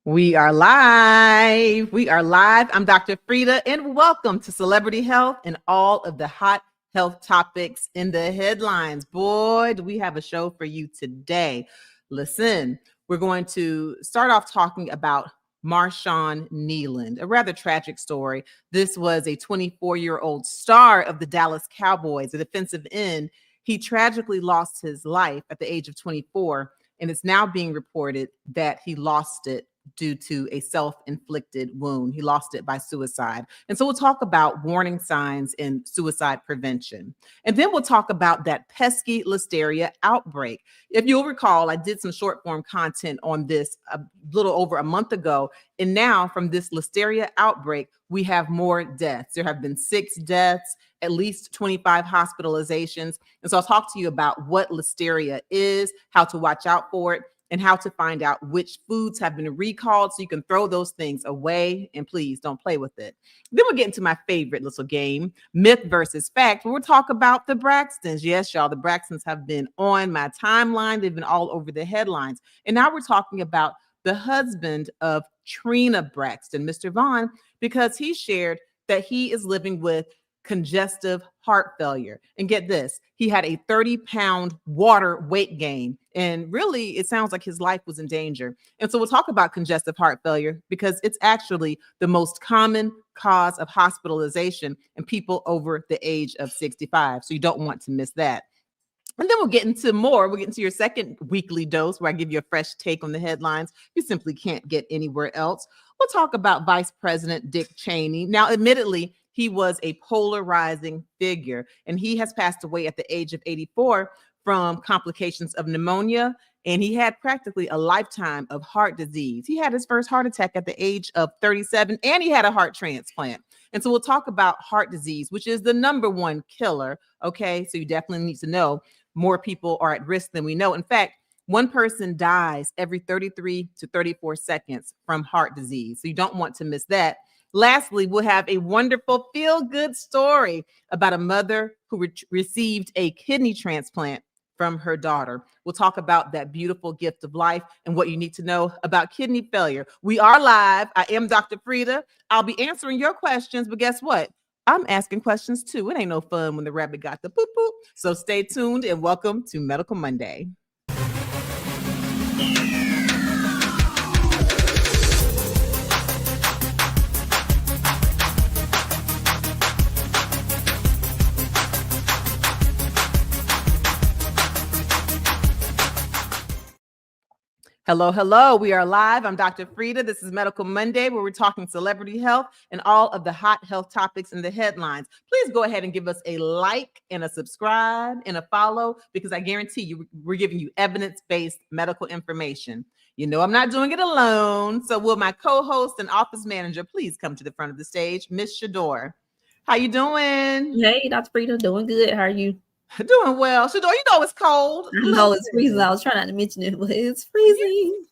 We are live. We are live. I'm Dr. Frita, and welcome to Celebrity Health and all of the hot health topics in the headlines. Boy, do we have a show for you today. Listen, we're going to start off talking about Marshawn Kneeland, a rather tragic story. This was a 24-year-old star of the Dallas Cowboys, a defensive end. He tragically lost his life at the age of 24, and it's now being reported that he lost it due to a self-inflicted wound. He lost it by suicide. And so we'll talk about warning signs in suicide prevention. And then we'll talk about that pesky Listeria outbreak. If you'll recall, I did some short form content on this a little over a month ago. And now from this Listeria outbreak, we have more deaths. There have been 6 deaths, at least 25 hospitalizations. And so I'll talk to you about what Listeria is, how to watch out for it, and how to find out which foods have been recalled so you can throw those things away, and please don't play with it. Then we'll get into my favorite little game, myth versus fact, where we'll talk about the Braxtons. Yes, y'all, the Braxtons have been on my timeline. They've been all over the headlines. And now we're talking about the husband of Trina Braxton, Mr. Vaughn, because he shared that he is living with congestive heart failure. And get this, he had a 30-pound water weight gain. And really, it sounds like his life was in danger. And so we'll talk about congestive heart failure because it's actually the most common cause of hospitalization in people over the age of 65. So you don't want to miss that. And then we'll get into more. We'll get into your second weekly dose where I give you a fresh take on the headlines you simply can't get anywhere else. We'll talk about Vice President Dick Cheney. Now, admittedly, he was a polarizing figure, and he has passed away at the age of 84 from complications of pneumonia, and he had practically a lifetime of heart disease. He had his first heart attack at the age of 37, and he had a heart transplant. And so we'll talk about heart disease, which is the #1 killer, okay? So you definitely need to know more people are at risk than we know. In fact, one person dies every 33 to 34 seconds from heart disease, so you don't want to miss that. Lastly, we'll have a wonderful feel-good story about a mother who received a kidney transplant from her daughter. We'll talk about that beautiful gift of life and what you need to know about kidney failure. We are live. I am Dr. Frita. I'll be answering your questions, but guess what? I'm asking questions too. It ain't no fun when the rabbit got the poop poop. So stay tuned and welcome to Medical Monday. Hello, hello. We are live. I'm Dr. Frita. This is Medical Monday, where we're talking celebrity health and all of the hot health topics in the headlines. Please go ahead and give us a like and a subscribe and a follow, because I guarantee you we're giving you evidence-based medical information. You know I'm not doing it alone. So will my co-host and office manager please come to the front of the stage, Miss Shador. How you doing? Hey, Dr. Frita, doing good. How are you? Doing well. Shador, you know it's cold. I know it's freezing. I was trying not to mention it, but it's freezing.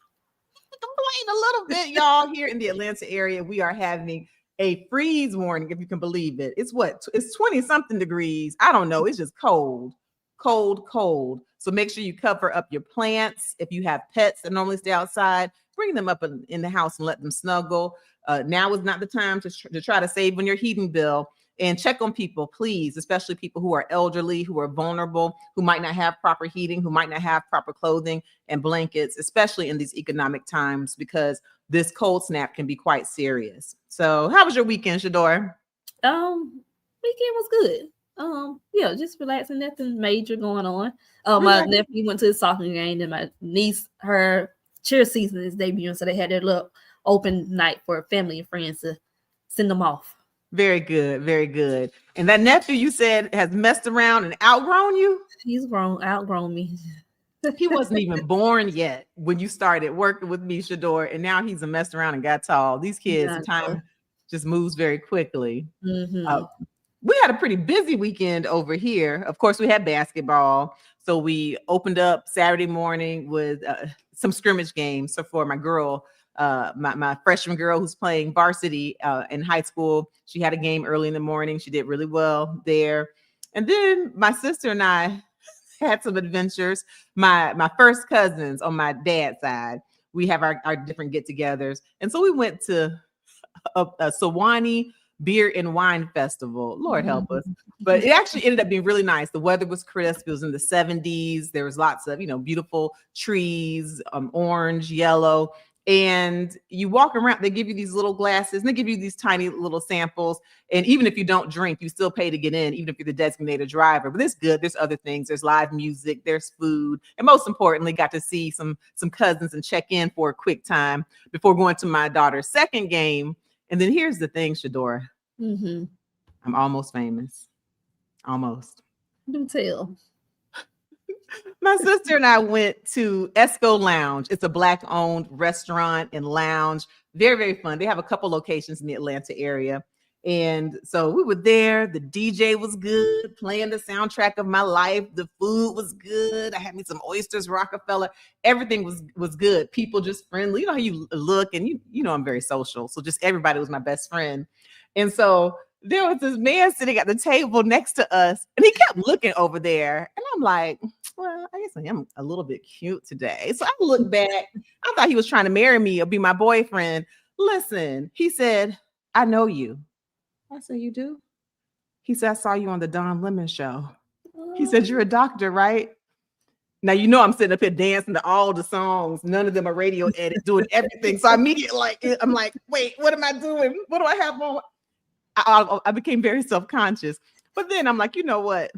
Complain a little bit, y'all. Here in the Atlanta area, we are having a freeze warning, if you can believe it. It's 20 something degrees. I don't know. It's just cold. So make sure you cover up your plants. If you have pets that normally stay outside, bring them up in the house and let them snuggle. Now is not the time to try to save on your heating bill. And check on people, please, especially people who are elderly, who are vulnerable, who might not have proper heating, who might not have proper clothing and blankets, especially in these economic times, because this cold snap can be quite serious. So how was your weekend, Shador? Weekend was good. Yeah, just relaxing, nothing major going on. My nephew went to the soccer game, and my niece, her cheer season is debuting, so they had their little open night for family and friends to send them off. Very good, very good. And that nephew you said has messed around and outgrown you? He's outgrown me. He wasn't even born yet when you started working with me, Shador, and now he's a messed around and got tall. These kids, time just moves very quickly. Mm-hmm. We had a pretty busy weekend over here. Of course, we had basketball. So we opened up Saturday morning with some scrimmage games. So for my girl, my freshman girl who's playing varsity in high school, she had a game early in the morning. She did really well there. And then my sister and I had some adventures. My first cousins on my dad's side, we have our different get-togethers. And so we went to a Sewanee Beer and Wine Festival. Lord help us. But it actually ended up being really nice. The weather was crisp. It was in the 70s. There was lots of, beautiful trees, orange, yellow. And you walk around, they give you these little glasses and they give you these tiny little samples. And even if you don't drink, you still pay to get in, even if you're the designated driver. But it's good. There's other things. There's live music, there's food. And most importantly, got to see some cousins and check in for a quick time before going to my daughter's second game. And then here's the thing, Shadora. I'm almost famous. Almost. Do tell. My sister and I went to Esco Lounge. It's a Black-owned restaurant and lounge. Very, very fun. They have a couple locations in the Atlanta area. And so we were there. The DJ was good, playing the soundtrack of my life. The food was good. I had me some oysters, Rockefeller. Everything was good. People just friendly. You know how you look, and you know I'm very social. So just everybody was my best friend. And so there was this man sitting at the table next to us, and he kept looking over there. And I'm like, well, I guess I am a little bit cute today. So I looked back. I thought he was trying to marry me or be my boyfriend. Listen, he said, I know you. I said, you do? He said, I saw you on the Don Lemon show. He said, you're a doctor, right? Now, I'm sitting up here dancing to all the songs. None of them are radio edits, doing everything. So immediately, I'm like, wait, what am I doing? What do I have on? I became very self-conscious. But then I'm like, you know what?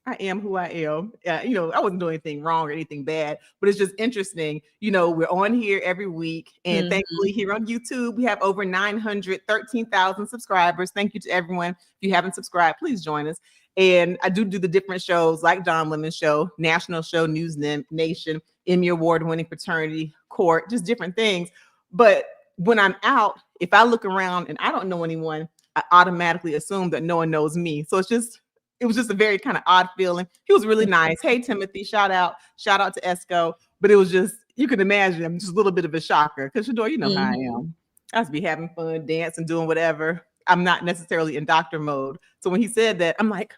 I am who I am. I wasn't doing anything wrong or anything bad, but it's just interesting. We're on here every week. And thankfully here on YouTube, we have over 913,000 subscribers. Thank you to everyone. If you haven't subscribed, please join us. And I do the different shows like Don Lemon Show, National Show, News Nation, Emmy Award-winning Fraternity Court, just different things. But when I'm out, if I look around and I don't know anyone, I automatically assume that no one knows me. So it was just a very kind of odd feeling. He was really nice. Hey, Timothy, shout out to Esco. But it was just, you can imagine, I'm just a little bit of a shocker because Shador, you know how I am. I was be having fun, dancing, doing whatever. I'm not necessarily in doctor mode. So when he said that, I'm like,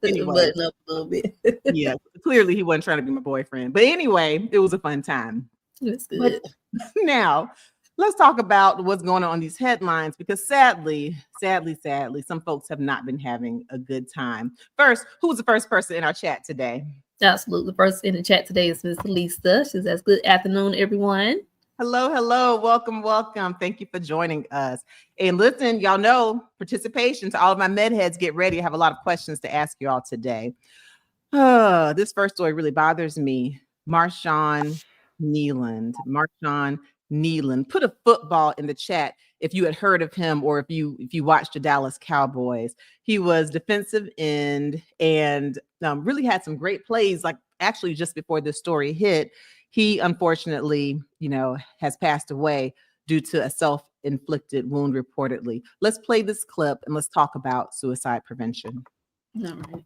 anyway. Button up a little bit. Yeah, clearly he wasn't trying to be my boyfriend. But anyway, it was a fun time. That's good. But now, let's talk about what's going on these headlines, because sadly, some folks have not been having a good time. First, who was the first person in our chat today? Absolutely. The first in the chat today is Ms. Lisa. She says, good afternoon, everyone. Hello. Welcome. Thank you for joining us. And listen, y'all know participation. To all of my med heads, get ready. I have a lot of questions to ask you all today. This first story really bothers me. Marshawn Kneeland put a football in the chat if you had heard of him or if you watched the Dallas Cowboys. He was defensive end and really had some great plays, like actually just before this story hit. He unfortunately, has passed away due to a self-inflicted wound reportedly. Let's play this clip and let's talk about suicide prevention. All right.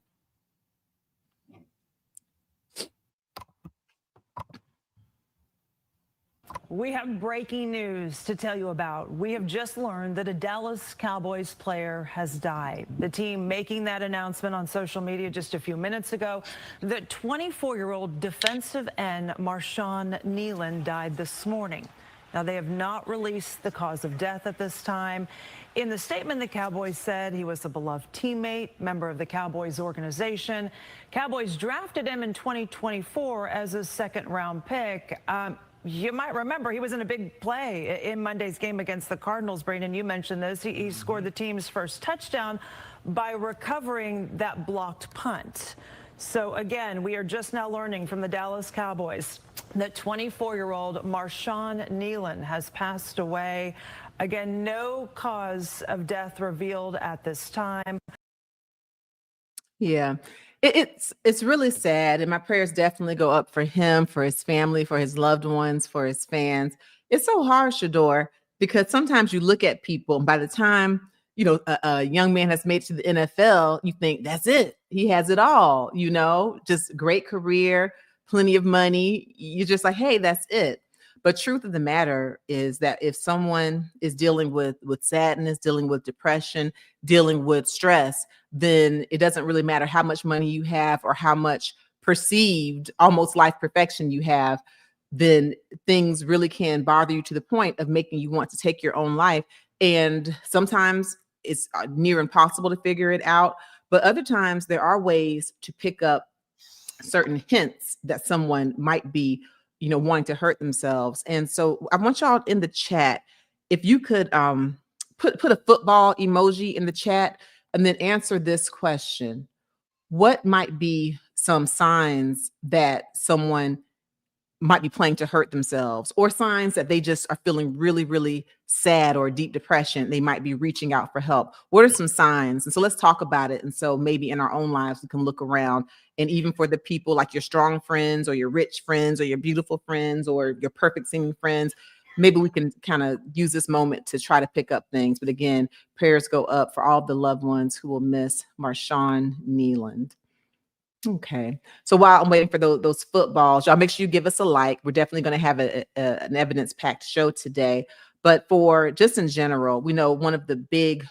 We have breaking news to tell you about. We have just learned that a Dallas Cowboys player has died. The team making that announcement on social media just a few minutes ago. The 24-year-old defensive end Marshawn Kneeland died this morning. Now, they have not released the cause of death at this time. In the statement, the Cowboys said he was a beloved teammate, member of the Cowboys organization. Cowboys drafted him in 2024 as a second-round pick. You might remember he was in a big play in Monday's game against the Cardinals. Brandon, you mentioned this. He scored the team's first touchdown by recovering that blocked punt. So again, we are just now learning from the Dallas Cowboys that 24-year-old Marshawn Kneeland has passed away. Again, no cause of death revealed at this time. Yeah. It's really sad, and my prayers definitely go up for him, for his family, for his loved ones, for his fans. It's so hard, Shador, because sometimes you look at people, and by the time a young man has made it to the NFL, you think that's it. He has it all, just great career, plenty of money. You're just like, hey, that's it. But truth of the matter is that if someone is dealing with sadness, dealing with depression, dealing with stress, then it doesn't really matter how much money you have or how much perceived almost life perfection you have. then things really can bother you to the point of making you want to take your own life. And sometimes it's near impossible to figure it out. But other times there are ways to pick up certain hints that someone might be, wanting to hurt themselves. And so I want y'all in the chat, if you could put a football emoji in the chat and then answer this question. What might be some signs that someone might be playing to hurt themselves, or signs that they just are feeling really, really sad or deep depression? They might be reaching out for help. What are some signs? And so let's talk about it. And so maybe in our own lives, we can look around, and even for the people like your strong friends or your rich friends or your beautiful friends or your perfect seeming friends, maybe we can kind of use this moment to try to pick up things. But again, prayers go up for all the loved ones who will miss Marshawn Neeland. Okay. So while I'm waiting for those footballs, y'all make sure you give us a like. We're definitely going to have an evidence-packed show today. But for just in general, we know one of the big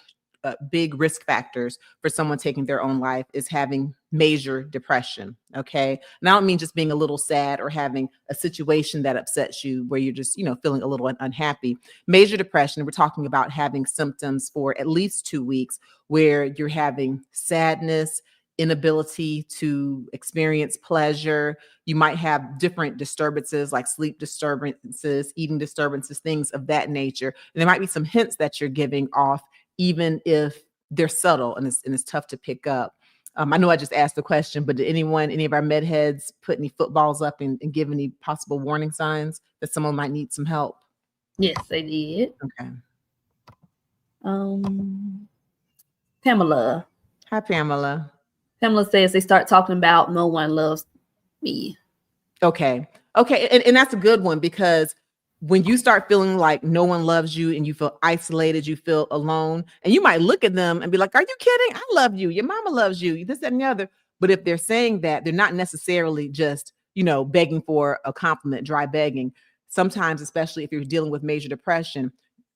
risk factors for someone taking their own life is having major depression. Okay. And I don't mean just being a little sad or having a situation that upsets you where you're just, feeling a little unhappy. Major depression, we're talking about having symptoms for at least 2 weeks where you're having sadness, inability to experience pleasure. You might have different disturbances like sleep disturbances, eating disturbances, things of that nature. And there might be some hints that you're giving off, even if they're subtle and it's tough to pick up. I know I just asked the question, but did any of our med heads put any footballs up and give any possible warning signs that someone might need some help? Yes, they did. Okay. Pamela. Hi, Pamela. Pamela says they start talking about no one loves me. Okay. And that's a good one, because when you start feeling like no one loves you and you feel isolated, you feel alone, and you might look at them and be like, are you kidding? I love you. Your mama loves you, this, that, and the other. But if they're saying that, they're not necessarily just, begging for a compliment, dry begging. Sometimes, especially if you're dealing with major depression,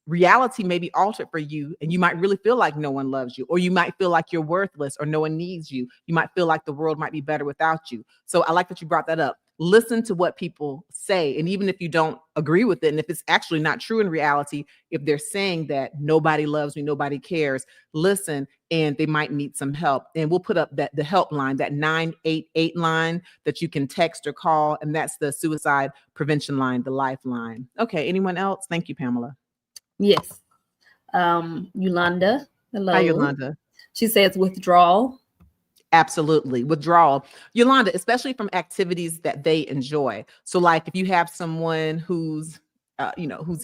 reality may be altered for you, and you might really feel like no one loves you, or you might feel like you're worthless or no one needs you. You might feel like the world might be better without you. So I like that you brought that up. Listen to what people say. And even if you don't agree with it, and if it's actually not true in reality, if they're saying that nobody loves me, nobody cares, listen, and they might need some help. And we'll put up the helpline, that 988 line that you can text or call. And that's the suicide prevention line, the lifeline. Okay. Anyone else? Thank you, Pamela. Yes. Yolanda. Hello. Hi, Yolanda. She says withdrawal. Absolutely. Withdrawal. Yolanda, especially from activities that they enjoy. So like if you have someone who's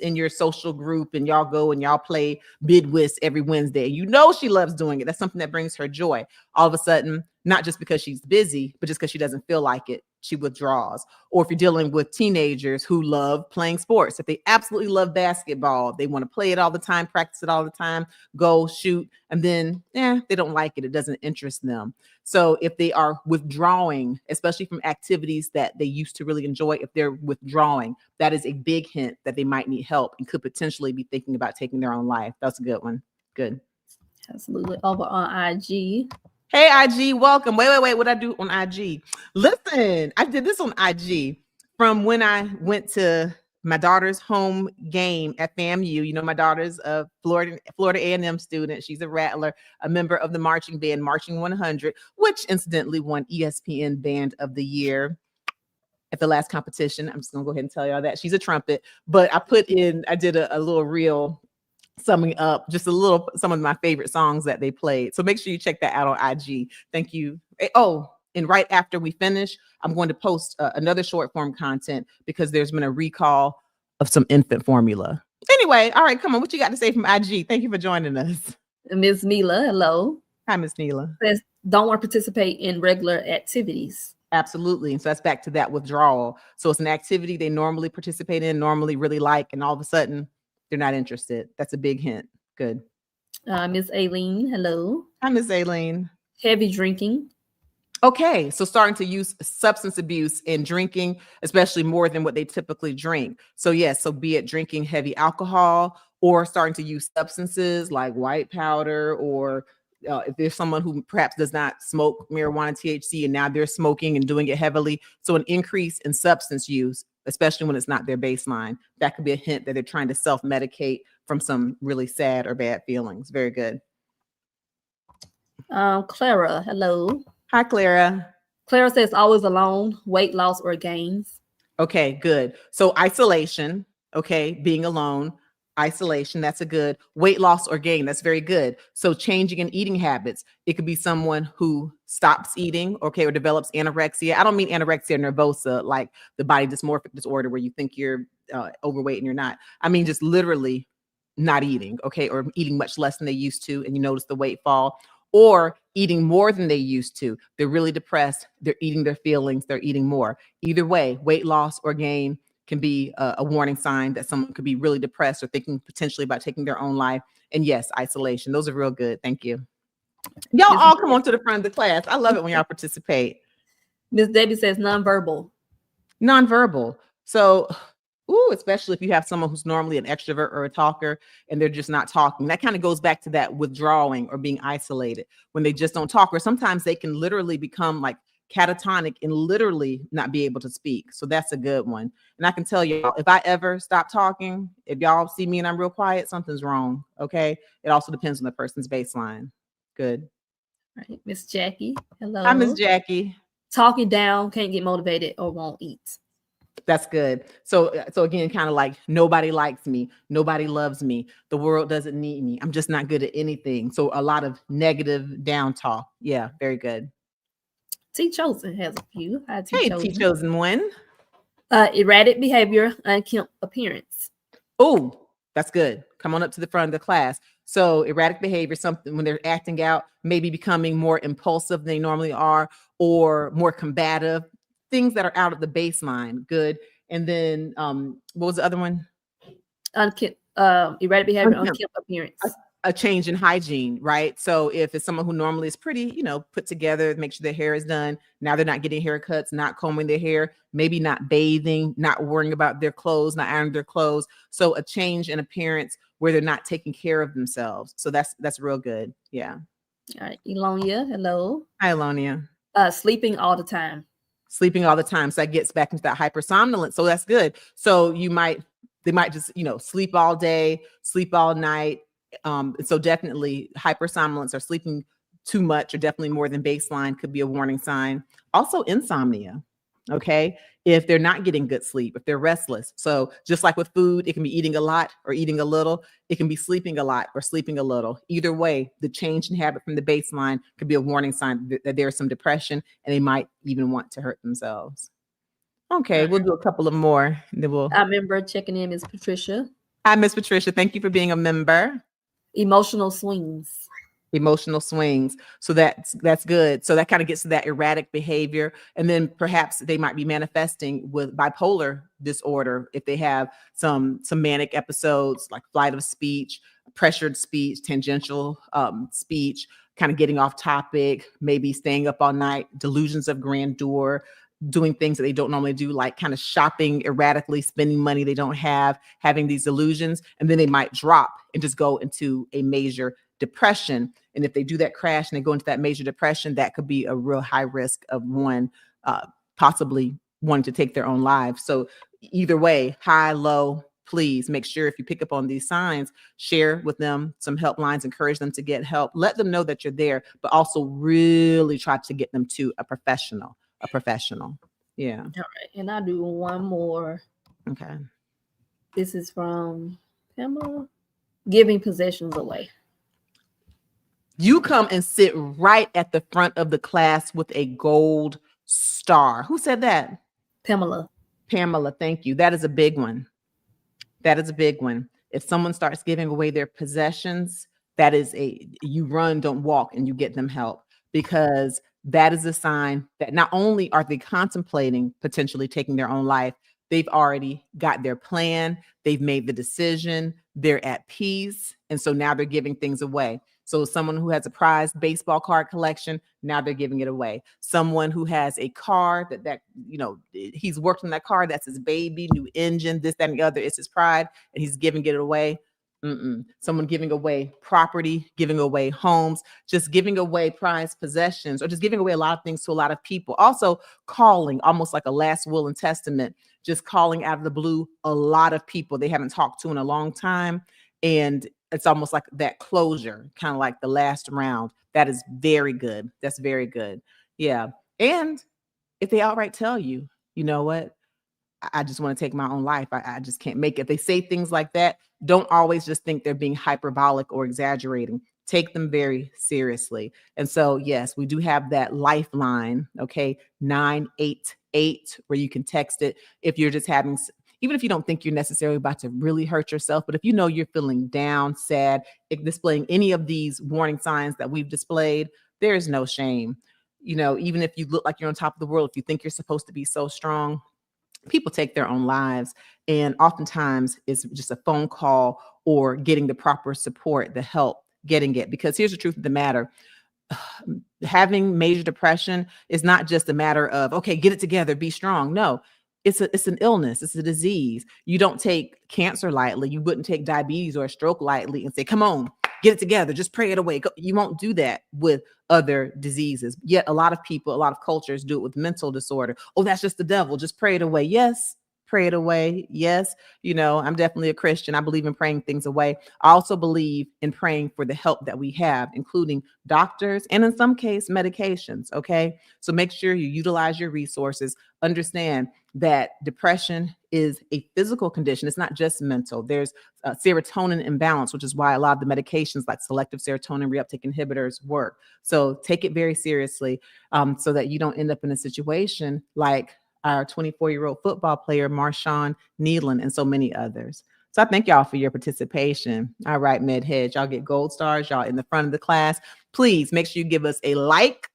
in your social group and y'all go and y'all play bid whist every Wednesday, she loves doing it. That's something that brings her joy. All of a sudden, not just because she's busy, but just because she doesn't feel like it, she withdraws. Or if you're dealing with teenagers who love playing sports, if they absolutely love basketball, they want to play it all the time, practice it all the time, go shoot, and then they don't like it. It doesn't interest them. So if they are withdrawing, especially from activities that they used to really enjoy, if they're withdrawing, that is a big hint that they might need help and could potentially be thinking about taking their own life. That's a good one. Good. Absolutely. Over on IG. Hey, IG, welcome. Wait. What I do on IG? Listen, I did this on IG from when I went to my daughter's home game at FAMU. My daughter's a Florida A&M student. She's a rattler, a member of the marching band, Marching 100, which incidentally won ESPN Band of the Year at the last competition. I'm just going to go ahead and tell y'all that. She's a trumpet. But I did a little reel summing up just some of my favorite songs that they played. So make sure you check that out on IG. Thank you. Oh, and right after we finish, I'm going to post another short form content because there's been a recall of some infant formula. Anyway, all right, come on. What you got to say from IG? Thank you for joining us. Ms. Mila, hello. Hi, Ms. Neela. Says don't want to participate in regular activities. Absolutely. And so that's back to that withdrawal. So it's an activity they normally participate in, normally really like, and all of a sudden they're not interested. That's a big hint. Good. Miss Aileen, hello. Hi, Miss Aileen. Heavy drinking. Okay, so starting to use substance abuse and drinking, especially more than what they typically drink. So yes, so be it drinking heavy alcohol or starting to use substances like white powder or if there's someone who perhaps does not smoke marijuana, THC, and now they're smoking and doing it heavily. So an increase in substance use, especially when it's not their baseline, that could be a hint that they're trying to self-medicate from some really sad or bad feelings. Very good. Clara, hello. Hi, Clara. Clara says always alone, weight loss or gains. Okay, good. So isolation, okay, being alone, isolation, that's a good. Weight loss or gain, that's very good. So changing in eating habits. It could be someone who stops eating, okay, or develops anorexia. I don't mean anorexia nervosa, like the body dysmorphic disorder where you think you're overweight and you're not. I mean just literally not eating, okay, or eating much less than they used to, and you notice the weight fall. Or eating more than they used to. They're really depressed. They're eating their feelings. They're eating more. Either way, weight loss or gain can be a warning sign that someone could be really depressed or thinking potentially about taking their own life. And yes, isolation. Those are real good. Thank you. Y'all all come on to the front of the class. I love it when y'all participate. Miss Debbie says nonverbal. Nonverbal. So, especially if you have someone who's normally an extrovert or a talker and they're just not talking. That kind of goes back to that withdrawing or being isolated when they just don't talk, or sometimes they can literally become like catatonic and literally not be able to speak. So that's a good one. And I can tell y'all, if I ever stop talking, if y'all see me and I'm real quiet, something's wrong. Okay. It also depends on the person's baseline. Good. All right. Miss Jackie, hello. Hi, Miss Jackie. Talking down, can't get motivated or won't eat. That's good. So again, kind of like nobody likes me. Nobody loves me. The world doesn't need me. I'm just not good at anything. So a lot of negative down talk. Yeah, very good. T. Chosen has a few. Hi, Hey, T. Chosen one. Erratic behavior, unkempt appearance. Oh, that's good. Come on up to the front of the class. So erratic behavior, something when they're acting out, maybe becoming more impulsive than they normally are, or more combative. Things that are out of the baseline. Good. And then what was the other one? Erratic behavior, unkempt appearance. A change in hygiene, right? So if it's someone who normally is pretty, put together, make sure their hair is done. Now they're not getting haircuts, not combing their hair, maybe not bathing, not worrying about their clothes, not ironing their clothes. So a change in appearance where they're not taking care of themselves. So that's real good. Yeah. All right. Elonia, hello. Hi, Elonia. Sleeping all the time. Sleeping all the time. So that gets back into that hypersomnolence. So that's good. So they might just, sleep all day, sleep all night. So definitely hypersomnolence or sleeping too much or definitely more than baseline could be a warning sign. Also insomnia. Okay. If they're not getting good sleep, if they're restless. So just like with food, it can be eating a lot or eating a little. It can be sleeping a lot or sleeping a little. Either way, the change in habit from the baseline could be a warning sign that there's some depression and they might even want to hurt themselves. Okay, we'll do a couple of more. Then Our member checking in is Patricia. Hi, Miss Patricia. Thank you for being a member. Emotional swings. Emotional swings. So that's good. So that kind of gets to that erratic behavior. And then perhaps they might be manifesting with bipolar disorder if they have some manic episodes like flight of speech, pressured speech, tangential speech, kind of getting off topic, maybe staying up all night, delusions of grandeur, doing things that they don't normally do, like kind of shopping erratically, spending money they don't have, having these illusions, and then they might drop and just go into a major depression. And if they do that crash and they go into that major depression, that could be a real high risk of one possibly wanting to take their own lives. So either way, high, low, please make sure if you pick up on these signs, share with them some helplines, encourage them to get help, let them know that you're there, but also really try to get them to a professional. Yeah. All right. And I'll do one more. Okay. This is from Pamela. Giving possessions away. You come and sit right at the front of the class with a gold star. Who said that? Pamela, thank you. That is a big one. If someone starts giving away their possessions, that is you run, don't walk, and you get them help, because that is a sign that not only are they contemplating potentially taking their own life, they've already got their plan, they've made the decision, they're at peace, and so now they're giving things away. So someone who has a prized baseball card collection, now they're giving it away. Someone who has a car that he's worked on that car, that's his baby, new engine, this, that, and the other, it's his pride, and he's giving it away. Someone giving away property, giving away homes, just giving away prized possessions, or just giving away a lot of things to a lot of people. Also calling, almost like a last will and testament, just calling out of the blue a lot of people they haven't talked to in a long time. And it's almost like that closure, kind of like the last round. That is very good. That's very good. Yeah. And if they outright tell you, you know what? I just want to take my own life. I just can't make it. If they say things like that, don't always just think they're being hyperbolic or exaggerating. Take them very seriously. And so, yes, we do have that lifeline, okay, 988, where you can text it if you're just having, even if you don't think you're necessarily about to really hurt yourself, but if you know you're feeling down, sad, displaying any of these warning signs that we've displayed, there is no shame. You know, even if you look like you're on top of the world, if you think you're supposed to be so strong, people take their own lives. And oftentimes it's just a phone call or getting the proper support, the help, getting it. Because here's the truth of the matter. Having major depression is not just a matter of, okay, get it together, be strong. No, it's an illness. It's a disease. You don't take cancer lightly. You wouldn't take diabetes or a stroke lightly and say, come on, get it together, just pray it away. You won't do that with other diseases. Yet a lot of people, a lot of cultures do it with mental disorder. Oh, that's just the devil. Just pray it away. Yes, pray it away. Yes, you know, I'm definitely a Christian. I believe in praying things away. I also believe in praying for the help that we have, including doctors and in some case medications. Okay, so make sure you utilize your resources. Understand that depression is a physical condition. It's not just mental. There's serotonin imbalance, which is why a lot of the medications like selective serotonin reuptake inhibitors work. So take it very seriously, so that you don't end up in a situation like our 24-year-old football player, Marshawn Needland, and so many others. So I thank y'all for your participation. All right, MedHeads, y'all get gold stars. Y'all in the front of the class. Please make sure you give us a like,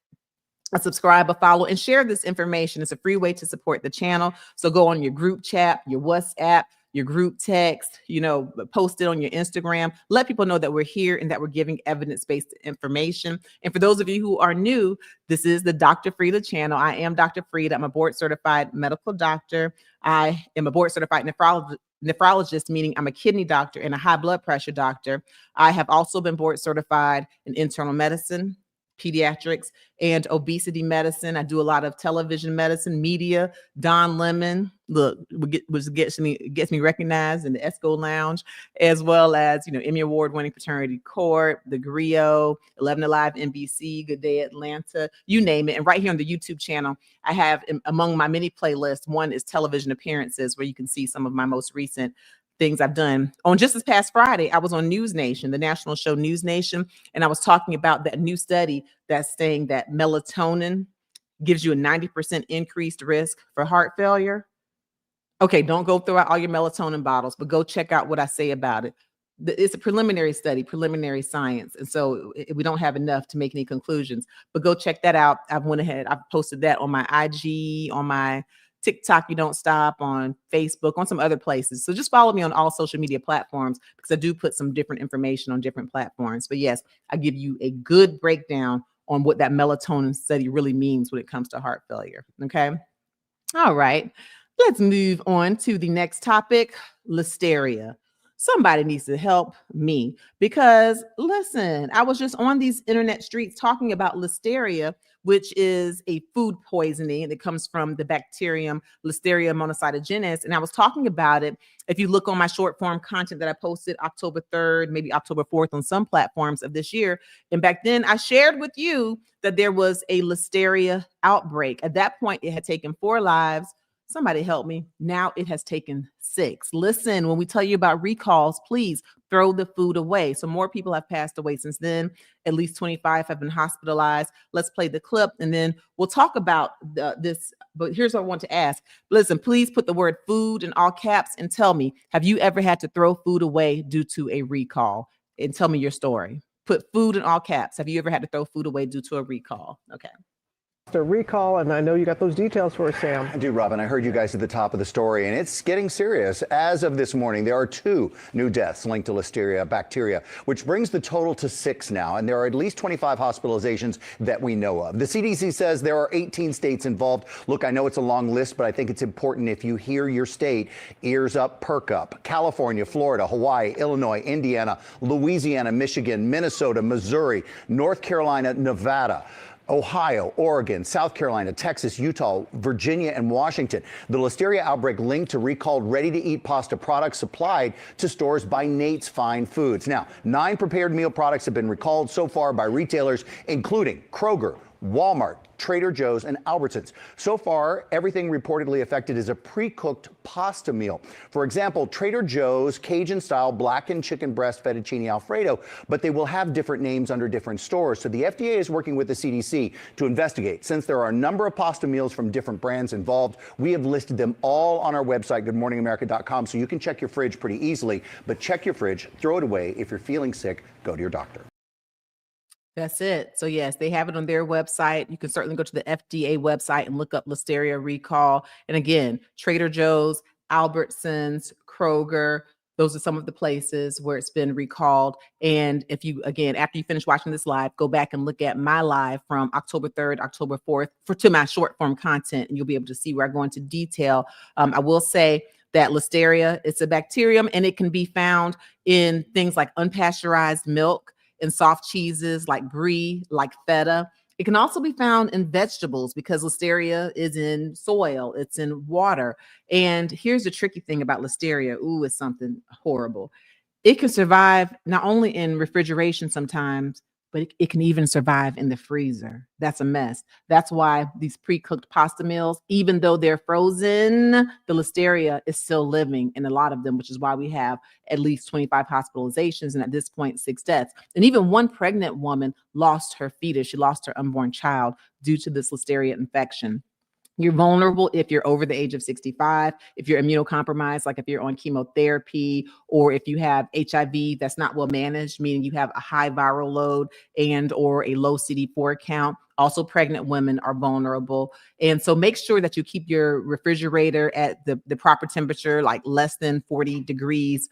a subscribe, a follow, and share this information. It's a free way to support the channel. So go on your group chat, your WhatsApp, your group text, you know, post it on your Instagram. Let people know that we're here and that we're giving evidence-based information. And for those of you who are new, this is the Dr. Frita channel. I am Dr. Frita. I'm a board-certified medical doctor. I am a board-certified nephrologist, meaning I'm a kidney doctor and a high blood pressure doctor. I have also been board-certified in internal medicine, pediatrics, and obesity medicine. I do a lot of television medicine, media. Don Lemon, look, which gets me recognized in the Esco Lounge, as well as, you know, Emmy Award-winning Paternity Court, The Griot, 11 Alive NBC, Good Day Atlanta, you name it. And right here on the YouTube channel, I have, among my many playlists, one is television appearances, where you can see some of my most recent things I've done. On just this past Friday, I was on News Nation, the national show News Nation, and I was talking about that new study that's saying that melatonin gives you a 90% increased risk for heart failure. Okay, don't go throw out all your melatonin bottles, but go check out what I say about it. It's a preliminary study, preliminary science. And so we don't have enough to make any conclusions, but go check that out. I've posted that on my IG, on my TikTok, You Don't Stop, on Facebook, on some other places. So just follow me on all social media platforms, because I do put some different information on different platforms. But yes, I give you a good breakdown on what that melatonin study really means when it comes to heart failure. Okay. All right. Let's move on to the next topic, Listeria. Somebody needs to help me, because listen, I was just on these internet streets talking about Listeria, which is a food poisoning that comes from the bacterium Listeria monocytogenes. And I was talking about it. If you look on my short form content that I posted October 3rd, maybe October 4th on some platforms of this year. And back then I shared with you that there was a Listeria outbreak. At that point, it had taken 4 lives. Somebody help me. Now it has taken 6. Listen, when we tell you about recalls, please throw the food away. So more people have passed away since then. At least 25 have been hospitalized. Let's play the clip and then we'll talk about this. But here's what I want to ask. Listen, please put the word food in all caps and tell me, have you ever had to throw food away due to a recall? And tell me your story. Put food in all caps. Have you ever had to throw food away due to a recall? Okay. A recall, and I know you got those details for us, Sam. I do, Robin. I heard you guys at the top of the story, and it's getting serious. As of this morning, there are 2 new deaths linked to Listeria bacteria, which brings the total to 6 now, and there are at least 25 hospitalizations that we know of. The CDC says there are 18 states involved. Look, I know it's a long list, but I think it's important if you hear your state, ears up, perk up. California, Florida, Hawaii, Illinois, Indiana, Louisiana, Michigan, Minnesota, Missouri, North Carolina, Nevada, Ohio, Oregon, South Carolina, Texas, Utah, Virginia, and Washington. The Listeria outbreak linked to recalled ready-to-eat pasta products supplied to stores by Nate's Fine Foods. Now, 9 prepared meal products have been recalled so far by retailers, including Kroger, Walmart, Trader Joe's, and Albertsons. So far, everything reportedly affected is a pre-cooked pasta meal. For example, Trader Joe's Cajun-style blackened chicken breast fettuccine Alfredo, but they will have different names under different stores. So the FDA is working with the CDC to investigate. Since there are a number of pasta meals from different brands involved, we have listed them all on our website, goodmorningamerica.com, so you can check your fridge pretty easily. But check your fridge, throw it away. If you're feeling sick, go to your doctor. That's it. So yes, they have it on their website. You can certainly go to the FDA website and look up Listeria recall. And again, Trader Joe's, Albertsons, Kroger, those are some of the places where it's been recalled. And if you, again, after you finish watching this live, go back and look at my live from October 3rd, October 4th to my short form content, and you'll be able to see where I go into detail. I will say that Listeria, it's a bacterium, and it can be found in things like unpasteurized milk, in soft cheeses like brie, like feta. It can also be found in vegetables because Listeria is in soil, it's in water. And here's the tricky thing about Listeria. Ooh, it's something horrible. It can survive not only in refrigeration sometimes, but it can even survive in the freezer. That's a mess. That's why these pre-cooked pasta meals, even though they're frozen, the Listeria is still living in a lot of them, which is why we have at least 25 hospitalizations and at this point, 6 deaths. And even one pregnant woman lost her fetus. She lost her unborn child due to this Listeria infection. You're vulnerable if you're over the age of 65, if you're immunocompromised, like if you're on chemotherapy, or if you have HIV that's not well managed, meaning you have a high viral load and or a low CD4 count. Also, pregnant women are vulnerable. And so make sure that you keep your refrigerator at the proper temperature, like less than 40 degrees.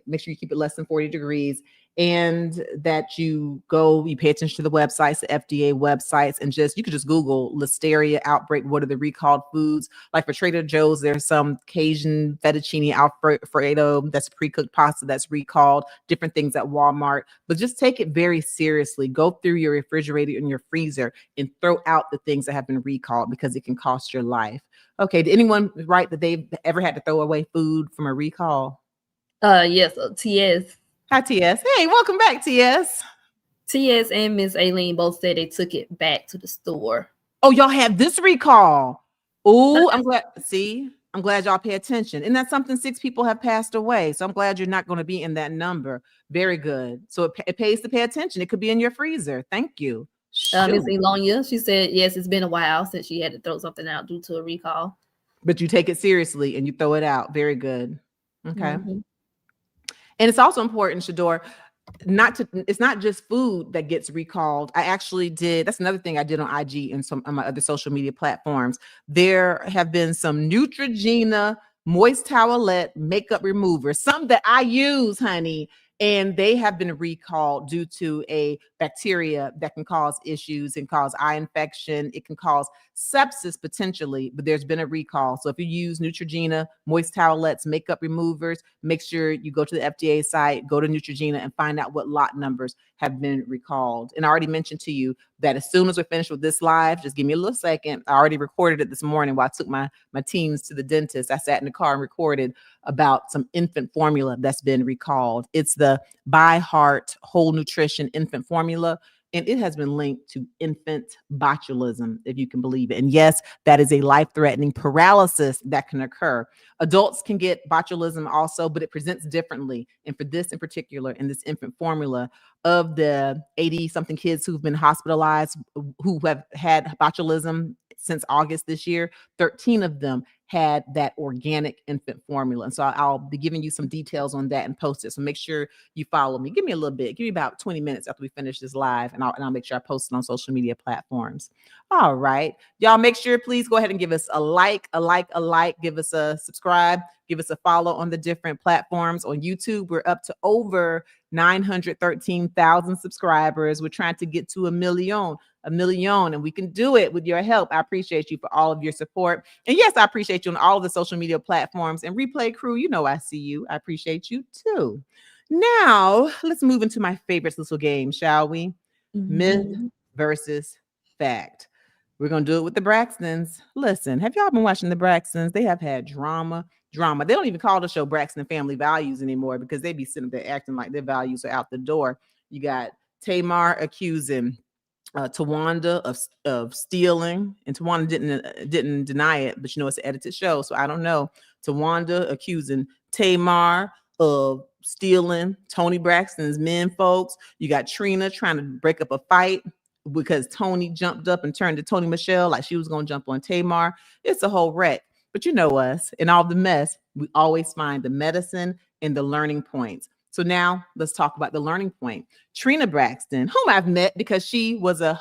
Make sure you keep it less than 40 degrees, and that you pay attention to the websites, the FDA websites, and you could just Google Listeria outbreak. What are the recalled foods? Like for Trader Joe's, there's some Cajun fettuccine Alfredo that's pre-cooked pasta that's recalled, different things at Walmart. But just take it very seriously. Go through your refrigerator and your freezer and throw out the things that have been recalled because it can cost your life. Okay, did anyone write that they've ever had to throw away food from a recall? Yes, TS. Hi, TS. Hey, welcome back, TS. TS and Miss Aileen both said they took it back to the store. Oh, y'all have this recall. Oh, I'm glad. See, I'm glad y'all pay attention. And that's something 6 people have passed away. So I'm glad you're not going to be in that number. Very good. So it pays to pay attention. It could be in your freezer. Thank you. Miss Elonia, she said, yes, it's been a while since she had to throw something out due to a recall. But you take it seriously and you throw it out. Very good. Okay. Mm-hmm. And it's also important, Shador, it's not just food that gets recalled. I actually did, that's another thing I did on IG and some on my other social media platforms. There have been some Neutrogena moist towelette makeup removers, some that I use, honey, and they have been recalled due to a bacteria that can cause issues and cause eye infection. It can cause sepsis potentially, but there's been a recall. So if you use Neutrogena, moist towelettes, makeup removers, make sure you go to the FDA site, go to Neutrogena and find out what lot numbers have been recalled. And I already mentioned to you that as soon as we're finished with this live, just give me a little second. I already recorded it this morning while I took my teens to the dentist. I sat in the car and recorded about some infant formula that's been recalled. It's the By Heart Whole Nutrition infant formula. And it has been linked to infant botulism, if you can believe it. And yes, that is a life-threatening paralysis that can occur. Adults can get botulism also, but it presents differently. And for this in particular, in this infant formula, of the 80-something kids who've been hospitalized, who have had botulism since August this year, 13 of them had that organic infant formula. And so I'll be giving you some details on that and post it. So make sure you follow me. Give me a little bit. Give me about 20 minutes after we finish this live, and I'll make sure I post it on social media platforms. All right. Y'all make sure, please go ahead and give us a like, give us a subscribe, give us a follow on the different platforms. On YouTube, we're up to over 913,000 subscribers. We're trying to get to a million, and we can do it with your help. I appreciate you for all of your support. And yes, I appreciate you on all of the social media platforms. And Replay Crew, you know I see you. I appreciate you too. Now, let's move into my favorite little game, shall we? Myth versus fact. We're going to do it with the Braxtons. Listen, have y'all been watching the Braxtons? They have had drama. They don't even call the show Braxton Family Values anymore because they be sitting there acting like their values are out the door. You got Tamar accusing Tawanda of stealing, and Tawanda didn't deny it, but it's an edited show, so I don't know. Tawanda accusing Tamar of stealing Tony Braxton's men folks. You got Trina trying to break up a fight because Tony jumped up and turned to Tony Michelle like she was going to jump on Tamar. It's a whole wreck. But you know us, in all the mess, we always find the medicine and the learning points. So now let's talk about the learning point. Trina Braxton, whom I've met because she was a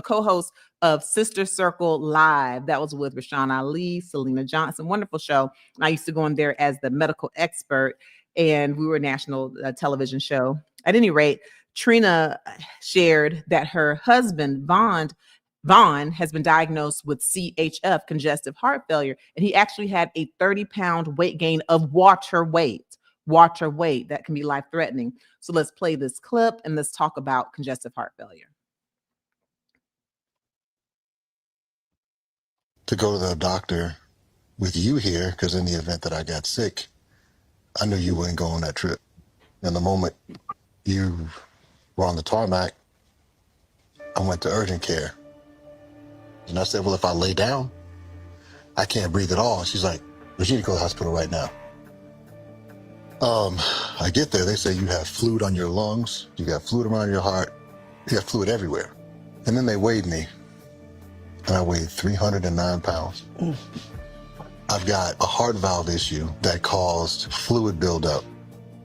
co-host of Sister Circle Live. That was with Rashawn Ali, Selena Johnson, wonderful show. I used to go in there as the medical expert, and we were a national television show. At any rate, Trina shared that her husband, Vaughn, has been diagnosed with CHF, congestive heart failure, and he actually had a 30-pound weight gain of water weight that can be life-threatening. So let's play this clip and let's talk about congestive heart failure. To go to the doctor with you here, because in the event that I got sick, I knew you wouldn't go on that trip. And the moment you were on the tarmac, I went to urgent care. And I said, well, if I lay down, I can't breathe at all. She's like, but you need to go to the hospital right now. I get there, they say you have fluid on your lungs, you got fluid around your heart, you got fluid everywhere. And then they weighed me, and I weighed 309 pounds. I've got a heart valve issue that caused fluid buildup.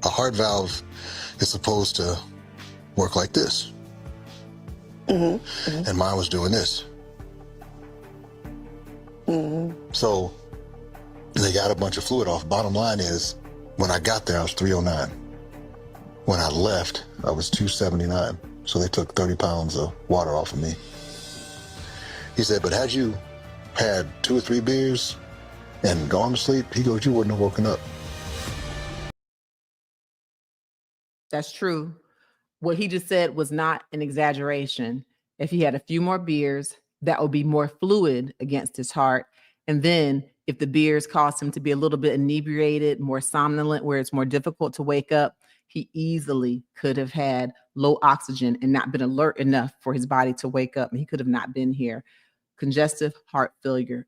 A heart valve is supposed to work like this. And mine was doing this. So they got a bunch of fluid off. Bottom line is, when I got there, I was 309. When I left, I was 279. So they took 30 pounds of water off of me. He said, but had you had 2 or 3 beers and gone to sleep, he goes, you wouldn't have woken up. That's true. What he just said was not an exaggeration. If he had a few more beers, that would be more fluid against his heart. And then if the beers caused him to be a little bit inebriated, more somnolent, where it's more difficult to wake up, he easily could have had low oxygen and not been alert enough for his body to wake up. And he could have not been here. Congestive heart failure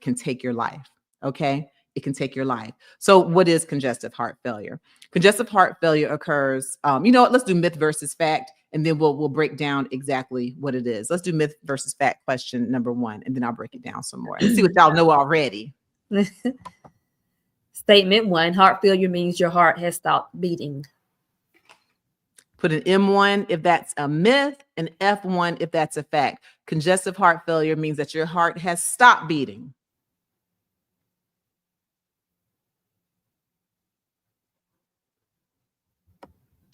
can take your life. Okay. It can take your life. So what is congestive heart failure? Congestive heart failure occurs, you know what, let's do myth versus fact, and then we'll break down exactly what it is. Let's do myth versus fact question number 1, and then I'll break it down some more and see what y'all know already. Statement 1, heart failure means your heart has stopped beating. Put an M1 if that's a myth, and F1 if that's a fact. Congestive heart failure means that your heart has stopped beating.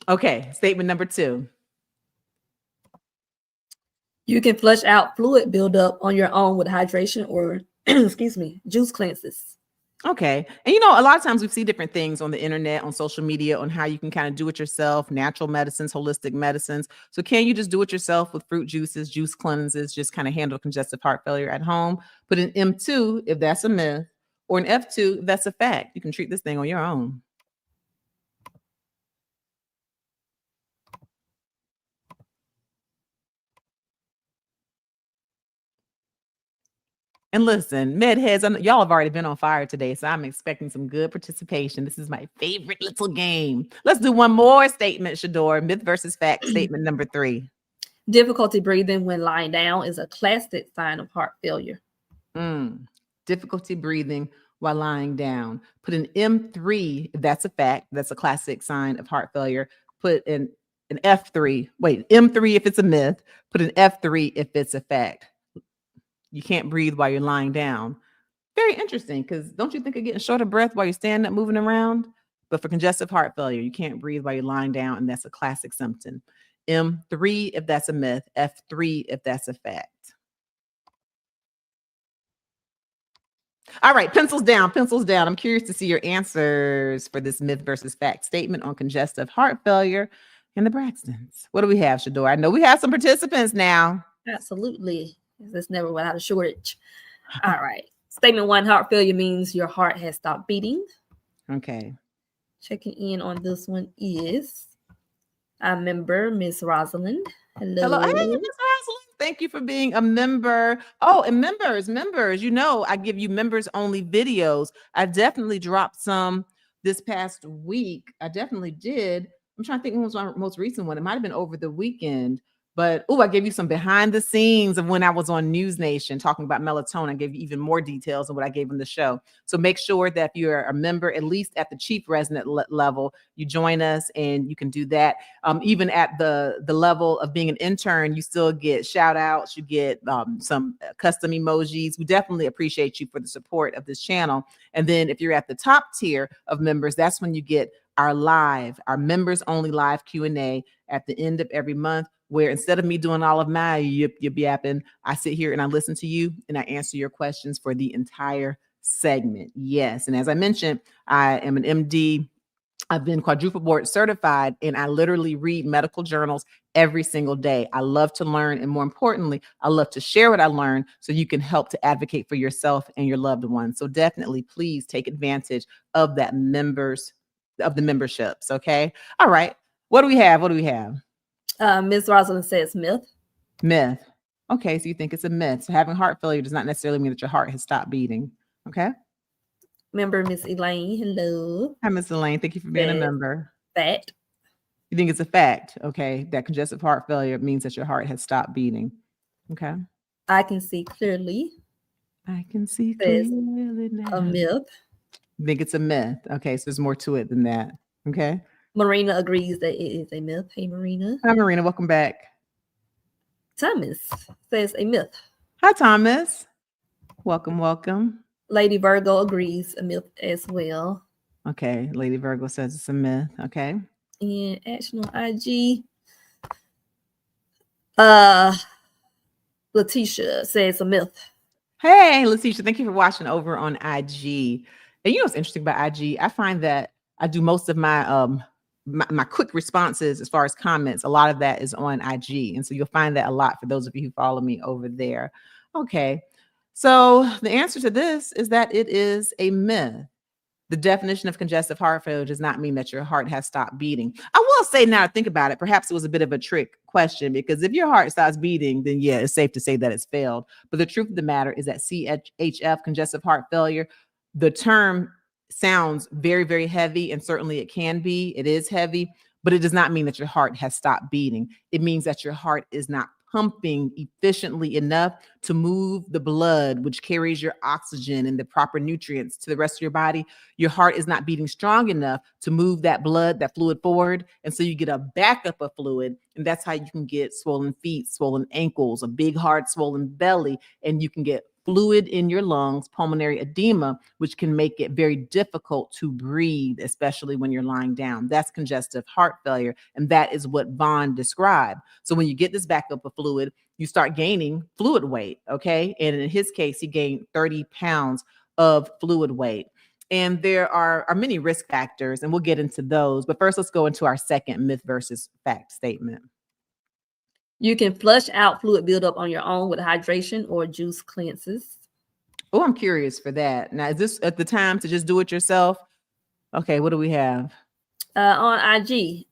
Okay, statement number 2. You can flush out fluid buildup on your own with hydration or, excuse me, juice cleanses. Okay. And you know, a lot of times we see different things on the internet, on social media, on how you can kind of do it yourself, natural medicines, holistic medicines. So can you just do it yourself with fruit juices, juice cleanses, just kind of handle congestive heart failure at home? Put an M2 if that's a myth, or an F2 if that's a fact. You can treat this thing on your own. And listen, med heads, y'all have already been on fire today, so I'm expecting some good participation. This is my favorite little game. Let's do one more statement, Shador. Myth versus fact, statement number 3. Difficulty breathing when lying down is a classic sign of heart failure. difficulty breathing while lying down. Put an M3 if that's a fact. That's a classic sign of heart failure. Put an F3. Wait, M3 if it's a myth. Put an F3 if it's a fact. You can't breathe while you're lying down. Very interesting, because don't you think of getting short of breath while you're standing up, moving around? But for congestive heart failure, you can't breathe while you're lying down, and that's a classic symptom. M3 if that's a myth, F3 if that's a fact. All right, pencils down, pencils down. I'm curious to see your answers for this myth versus fact statement on congestive heart failure and the Braxtons. What do we have, Shador? I know we have some participants now. Absolutely. It's never without a shortage. All right. Statement 1, heart failure means your heart has stopped beating. Okay. Checking in on this one is our member, Miss Rosalind. Hello. Hello. Hey, Miss Rosalind. Thank you for being a member. Oh, and members, you know, I give you members only videos. I definitely dropped some this past week. I definitely did. I'm trying to think when was my most recent one. It might have been over the weekend. But I gave you some behind the scenes of when I was on News Nation talking about melatonin. I gave you even more details of what I gave in the show. So make sure that if you're a member, at least at the chief resident level, you join us and you can do that. Even at the level of being an intern, you still get shout outs. You get some custom emojis. We definitely appreciate you for the support of this channel. And then if you're at the top tier of members, that's when you get our members only live Q&A at the end of every month, where instead of me doing all of my yip yapping, I sit here and I listen to you and I answer your questions for the entire segment. Yes. And as I mentioned, I am an MD. I've been quadruple board certified, and I literally read medical journals every single day. I love to learn. And more importantly, I love to share what I learn so you can help to advocate for yourself and your loved ones. So definitely, please take advantage of the memberships. Okay. All right. What do we have? Ms. Rosalind says myth. Myth. Okay, so you think it's a myth. So having heart failure does not necessarily mean that your heart has stopped beating. Okay. Member Miss Elaine. Hello. Hi, Miss Elaine. Thank you for being a member. Fact. You think it's a fact? Okay, that congestive heart failure means that your heart has stopped beating. Okay. I can see clearly. I can see clearly now. A myth. You think it's a myth? Okay, so there's more to it than that. Okay. Marina agrees that it is a myth. Hey, Marina. Hi, Marina. Welcome back. Thomas says a myth. Hi, Thomas. Welcome. Lady Virgo agrees, a myth as well. Okay. Lady Virgo says it's a myth. Okay. And action on IG. Letitia says a myth. Hey, Letitia, thank you for watching over on IG. And you know what's interesting about IG? I find that I do most of my my quick responses as far as comments. A lot of that is on IG. And so you'll find that a lot for those of you who follow me over there. Okay. So the answer to this is that it is a myth. The definition of congestive heart failure does not mean that your heart has stopped beating. I will say, now think about it, perhaps it was a bit of a trick question, because if your heart stops beating, then yeah, it's safe to say that it's failed. But the truth of the matter is that CHF, congestive heart failure, the term sounds very, very heavy, and certainly it can be. It is heavy, but it does not mean that your heart has stopped beating. It means that your heart is not pumping efficiently enough to move the blood, which carries your oxygen and the proper nutrients to the rest of your body. Your heart is not beating strong enough to move that blood, that fluid forward. And so you get a backup of fluid, and that's how you can get swollen feet, swollen ankles, a big heart, swollen belly, and you can get fluid in your lungs, pulmonary edema, which can make it very difficult to breathe, especially when you're lying down. That's congestive heart failure. And that is what Vaughn described. So when you get this backup of fluid, you start gaining fluid weight. Okay. And in his case, he gained 30 pounds of fluid weight. And there are many risk factors, and we'll get into those. But first, let's go into our second myth versus fact statement. You can flush out fluid buildup on your own with hydration or juice cleanses. Oh, I'm curious for that. Now, is this at the time to just do it yourself? Okay, what do we have? On IG,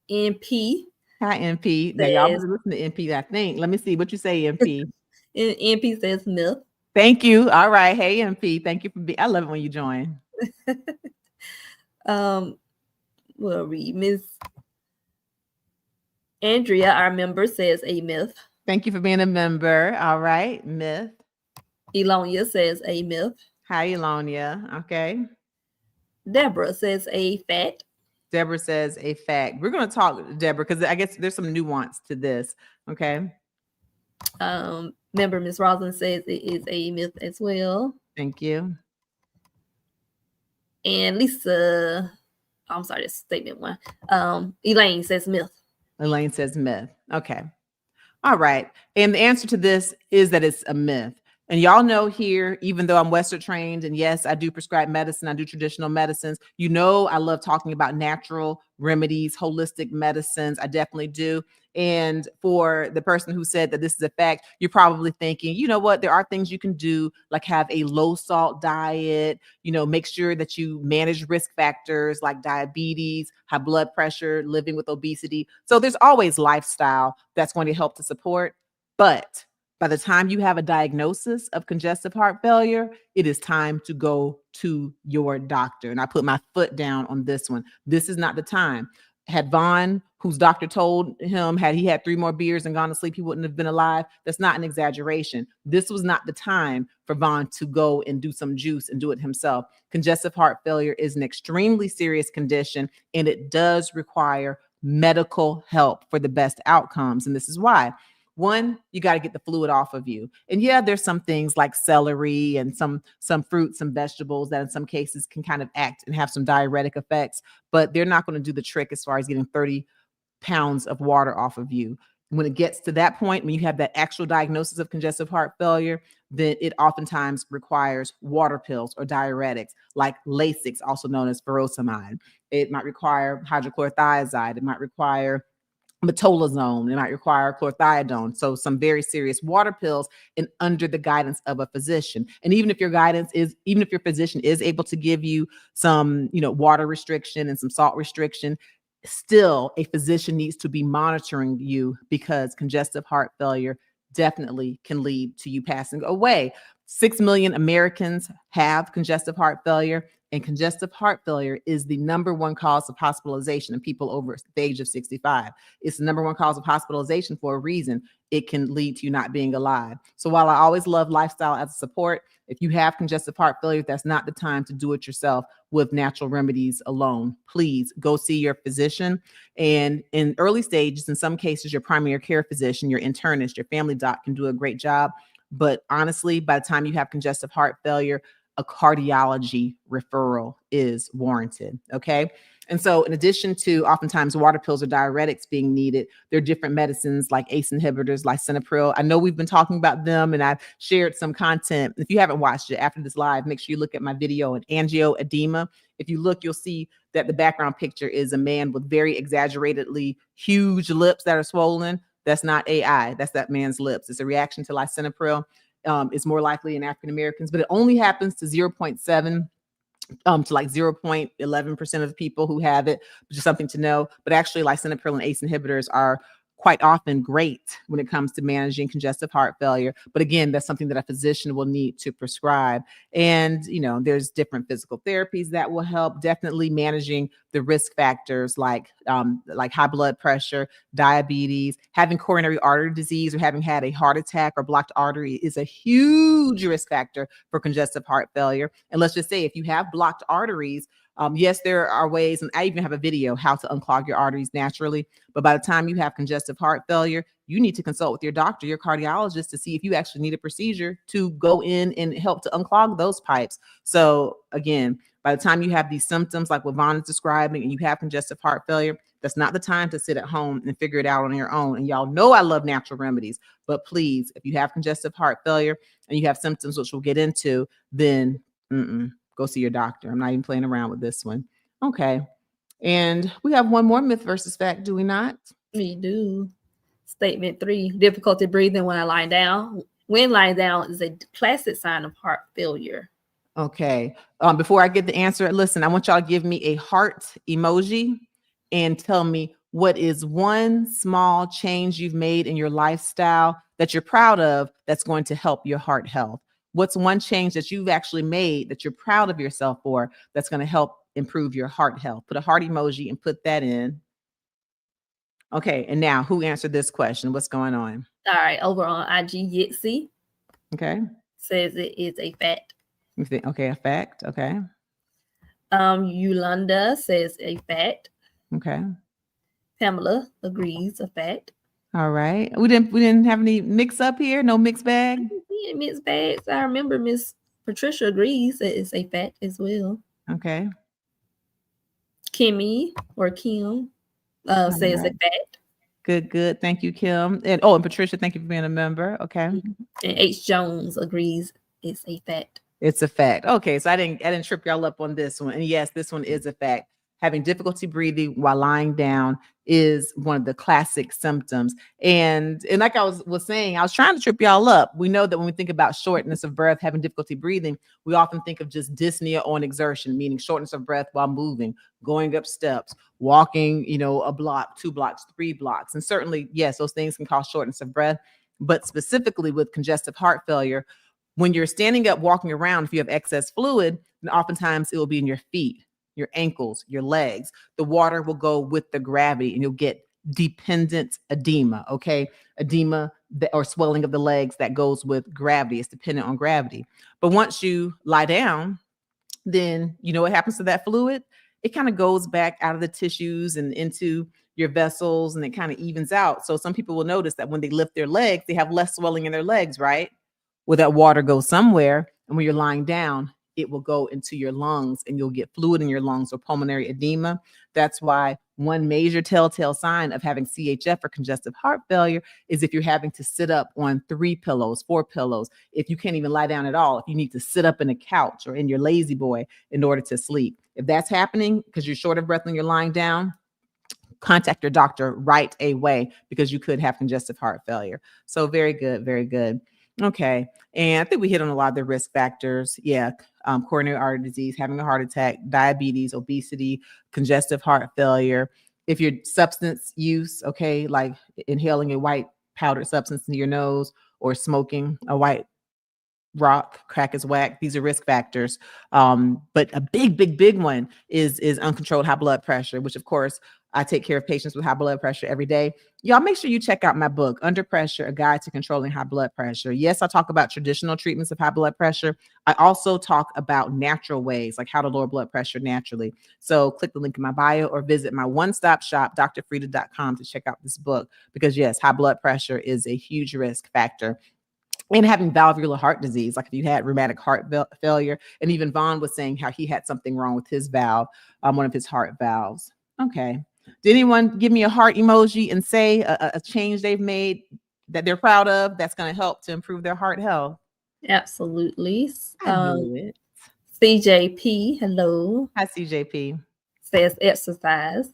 MP. Hi, MP. Now, y'all listen to MP, I think. Let me see what you say, MP. MP says myth. Thank you. All right. Hey, MP. Thank you for being. I love it when you join. We'll read Miss Andrea, our member, says a myth. Thank you for being a member. All right. Myth. Elonia says a myth. Hi, Elonia. Okay. Deborah says a fact. Deborah says a fact. We're going to talk, Deborah, because I guess there's some nuance to this. Okay. Member Miss Roslyn says it is a myth as well. Thank you. And Lisa, I'm sorry, that's statement one. Elaine says myth. Elaine says myth. Okay. All right. And the answer to this is that it's a myth. And y'all know here, even though I'm Western trained, and yes, I do prescribe medicine, I do traditional medicines, you know, I love talking about natural remedies, holistic medicines. I definitely do. And for the person who said that this is a fact, you're probably thinking, you know what, there are things you can do, like have a low salt diet, you know, make sure that you manage risk factors like diabetes, high blood pressure, living with obesity. So there's always lifestyle that's going to help to support. But by the time you have a diagnosis of congestive heart failure, it is time to go to your doctor. And I put my foot down on this one. This is not the time. Had Vaughn, whose doctor told him had he had 3 more beers and gone to sleep, he wouldn't have been alive. That's not an exaggeration. This was not the time for Vaughn to go and do some juice and do it himself. Congestive heart failure is an extremely serious condition, and it does require medical help for the best outcomes. And this is why. One, you got to get the fluid off of you. And yeah, there's some things like celery and some fruits, some vegetables that in some cases can kind of act and have some diuretic effects, but they're not going to do the trick as far as getting 30 pounds of water off of you. When it gets to that point, when you have that actual diagnosis of congestive heart failure, then it oftentimes requires water pills or diuretics like Lasix, also known as furosemide. It might require hydrochlorothiazide. It might require metolazone. It might require chlorothiazide. So some very serious water pills, and under the guidance of a physician. And even if your physician is able to give you some, water restriction and some salt restriction, still a physician needs to be monitoring you, because congestive heart failure definitely can lead to you passing away. 6 million Americans have congestive heart failure, and congestive heart failure is the number one cause of hospitalization in people over the age of 65. It's the number one cause of hospitalization for a reason. It can lead to you not being alive. So while I always love lifestyle as a support, if you have congestive heart failure, that's not the time to do it yourself with natural remedies alone. Please go see your physician. And in early stages, in some cases, your primary care physician, your internist, your family doc can do a great job. But honestly, by the time you have congestive heart failure, a cardiology referral is warranted. Okay. And so in addition to oftentimes water pills or diuretics being needed, there are different medicines like ACE inhibitors, like lisinopril. I know we've been talking about them, and I've shared some content. If you haven't watched it after this live, make sure you look at my video on angioedema. If you look, you'll see that the background picture is a man with very exaggeratedly huge lips that are swollen. That's not AI. That's that man's lips. It's a reaction to lisinopril. It's more likely in African Americans, but it only happens to 0.7 to like 0.11% of the people who have it, just something to know. But actually, lisinopril and ACE inhibitors are quite often great when it comes to managing congestive heart failure. But again, that's something that a physician will need to prescribe. And, there's different physical therapies that will help. Definitely managing the risk factors like high blood pressure, diabetes, having coronary artery disease, or having had a heart attack or blocked artery is a huge risk factor for congestive heart failure. And let's just say if you have blocked arteries, yes, there are ways, and I even have a video how to unclog your arteries naturally. But by the time you have congestive heart failure, you need to consult with your doctor, your cardiologist, to see if you actually need a procedure to go in and help to unclog those pipes. So again, by the time you have these symptoms like what Vaughn is describing and you have congestive heart failure, that's not the time to sit at home and figure it out on your own. And y'all know I love natural remedies, but please, if you have congestive heart failure and you have symptoms, which we'll get into, then go see your doctor. I'm not even playing around with this one. Okay. And we have one more myth versus fact, do we not? We do. Statement 3, difficulty breathing when I lie down. When lying down is a classic sign of heart failure. Okay. Before I get the answer, listen, I want y'all to give me a heart emoji and tell me what is one small change you've made in your lifestyle that you're proud of that's going to help your heart health. What's one change that you've actually made that you're proud of yourself for that's going to help improve your heart health? Put a heart emoji and put that in. Okay. And now who answered this question? What's going on? All right. Over on IG, Yitzy Okay. says it is a fact. You think, okay, a fact. Okay. Yolanda says a fact. Okay. Pamela agrees, a fact. All right. We didn't have any mix up here. No mixed bag. Mixed bags. I remember Miss Patricia agrees that it's a fact as well. Okay. Kimmy or Kim says right. a fact. Good. Thank you, Kim. And Patricia, thank you for being a member. Okay. And H. Jones agrees it's a fact. It's a fact. Okay, so I didn't trip y'all up on this one. And yes, this one is a fact. Having difficulty breathing while lying down is one of the classic symptoms. And like I was saying, I was trying to trip y'all up. We know that when we think about shortness of breath, having difficulty breathing, we often think of just dyspnea on exertion, meaning shortness of breath while moving, going up steps, walking, a block, 2 blocks, 3 blocks. And certainly, yes, those things can cause shortness of breath. But specifically with congestive heart failure, when you're standing up, walking around, if you have excess fluid, then oftentimes it will be in your feet, your ankles, your legs. The water will go with the gravity and you'll get dependent edema, okay? Edema or swelling of the legs that goes with gravity. It's dependent on gravity. But once you lie down, then you know what happens to that fluid? It kind of goes back out of the tissues and into your vessels and it kind of evens out. So some people will notice that when they lift their legs, they have less swelling in their legs, right? Well, that water goes somewhere. And when you're lying down, it will go into your lungs and you'll get fluid in your lungs or pulmonary edema. That's why one major telltale sign of having CHF or congestive heart failure is if you're having to sit up on 3 pillows, 4 pillows, if you can't even lie down at all, if you need to sit up in a couch or in your lazy boy in order to sleep. If that's happening because you're short of breath when you're lying down, contact your doctor right away because you could have congestive heart failure. So very good, very good. Okay. And I think we hit on a lot of the risk factors. Yeah. Coronary artery disease, having a heart attack, diabetes, obesity, congestive heart failure. If your substance use, okay, like inhaling a white powdered substance into your nose or smoking a white rock, crack is whack. These are risk factors. But a big one is uncontrolled high blood pressure, which of course I take care of patients with high blood pressure every day. Y'all make sure you check out my book, Under Pressure, A Guide to Controlling High Blood Pressure. Yes, I talk about traditional treatments of high blood pressure. I also talk about natural ways, like how to lower blood pressure naturally. So click the link in my bio or visit my one-stop shop, drfrita.com, to check out this book. Because yes, high blood pressure is a huge risk factor. And having valvular heart disease, like if you had rheumatic heart failure, and even Vaughn was saying how he had something wrong with his valve, one of his heart valves. Okay. Did anyone give me a heart emoji and say a change they've made that they're proud of that's going to help to improve their heart health? Absolutely. I knew it. CJP, hello. Hi, CJP. Says exercise.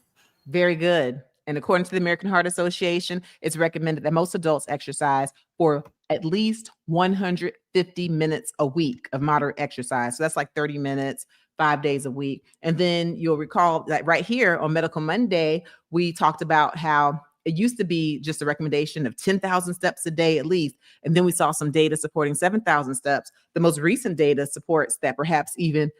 Very good. And according to the American Heart Association, it's recommended that most adults exercise for at least 150 minutes a week of moderate exercise. So that's like 30 minutes, 5 days a week. And then you'll recall that right here on Medical Monday, we talked about how it used to be just a recommendation of 10,000 steps a day at least. And then we saw some data supporting 7,000 steps. The most recent data supports that perhaps even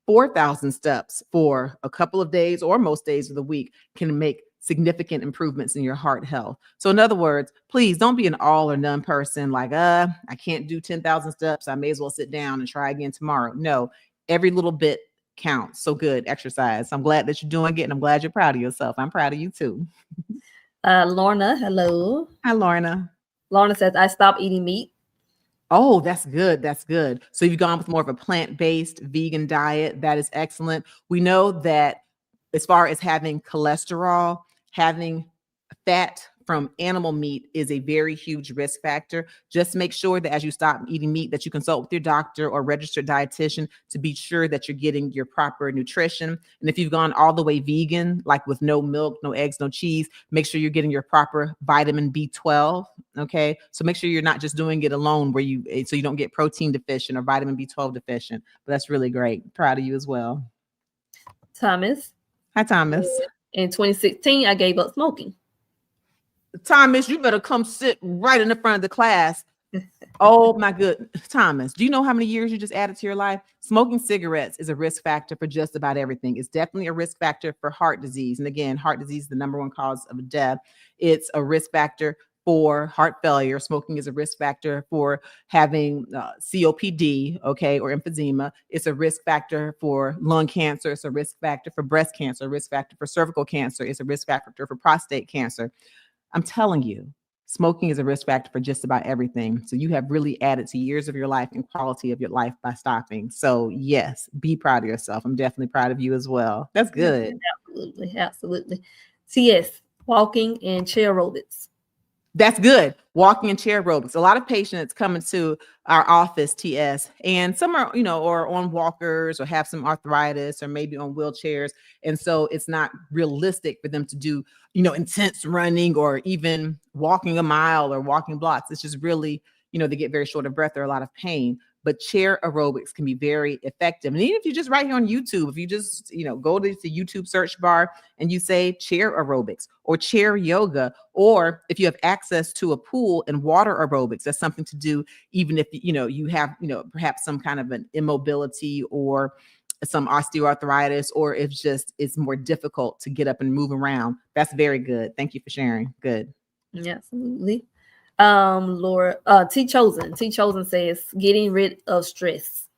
4,000 steps for a couple of days or most days of the week can make significant improvements in your heart health. So in other words, please don't be an all or none person like, I can't do 10,000 steps. I may as well sit down and try again tomorrow. No, every little bit counts. So good exercise. I'm glad that you're doing it and I'm glad you're proud of yourself. I'm proud of you too. Lorna, hello. Hi, Lorna. Lorna says, I stopped eating meat. Oh, that's good. That's good. So you've gone with more of a plant-based vegan diet. That is excellent. We know that as far as having cholesterol, having fat from animal meat is a very huge risk factor. Just make sure that as you stop eating meat, that you consult with your doctor or registered dietitian to be sure that you're getting your proper nutrition. And if you've gone all the way vegan, like with no milk, no eggs, no cheese, make sure you're getting your proper vitamin B12. Okay. So make sure you're not just doing it alone so you don't get protein deficient or vitamin B12 deficient. But that's really great. Proud of you as well. Thomas. Hi, Thomas. In 2016, I gave up smoking. Thomas, you better come sit right in the front of the class. Oh my goodness. Thomas, do you know how many years you just added to your life? Smoking cigarettes is a risk factor for just about everything. It's definitely a risk factor for heart disease. And again, heart disease is the #1 cause of death. It's a risk factor for heart failure. Smoking is a risk factor for having COPD, okay, or emphysema. It's a risk factor for lung cancer. It's a risk factor for breast cancer, a risk factor for cervical cancer. It's a risk factor for prostate cancer. I'm telling you, smoking is a risk factor for just about everything. So you have really added to years of your life and quality of your life by stopping. So yes, be proud of yourself. I'm definitely proud of you as well. That's good. Absolutely. Absolutely. So yes, walking and chair aerobics. That's good. Walking and chair aerobics. A lot of patients come into our office, TS, and some are, or on walkers or have some arthritis or maybe on wheelchairs. And so it's not realistic for them to do, intense running or even walking a mile or walking blocks. It's just really, they get very short of breath or a lot of pain. But chair aerobics can be very effective. And even if you just right here on YouTube, if you just, go to the YouTube search bar and you say chair aerobics or chair yoga, or if you have access to a pool and water aerobics, that's something to do, even if, you have, perhaps some kind of an immobility or some osteoarthritis, or if it's more difficult to get up and move around. That's very good. Thank you for sharing. Good. Yeah, absolutely. Laura, T Chosen says getting rid of stress.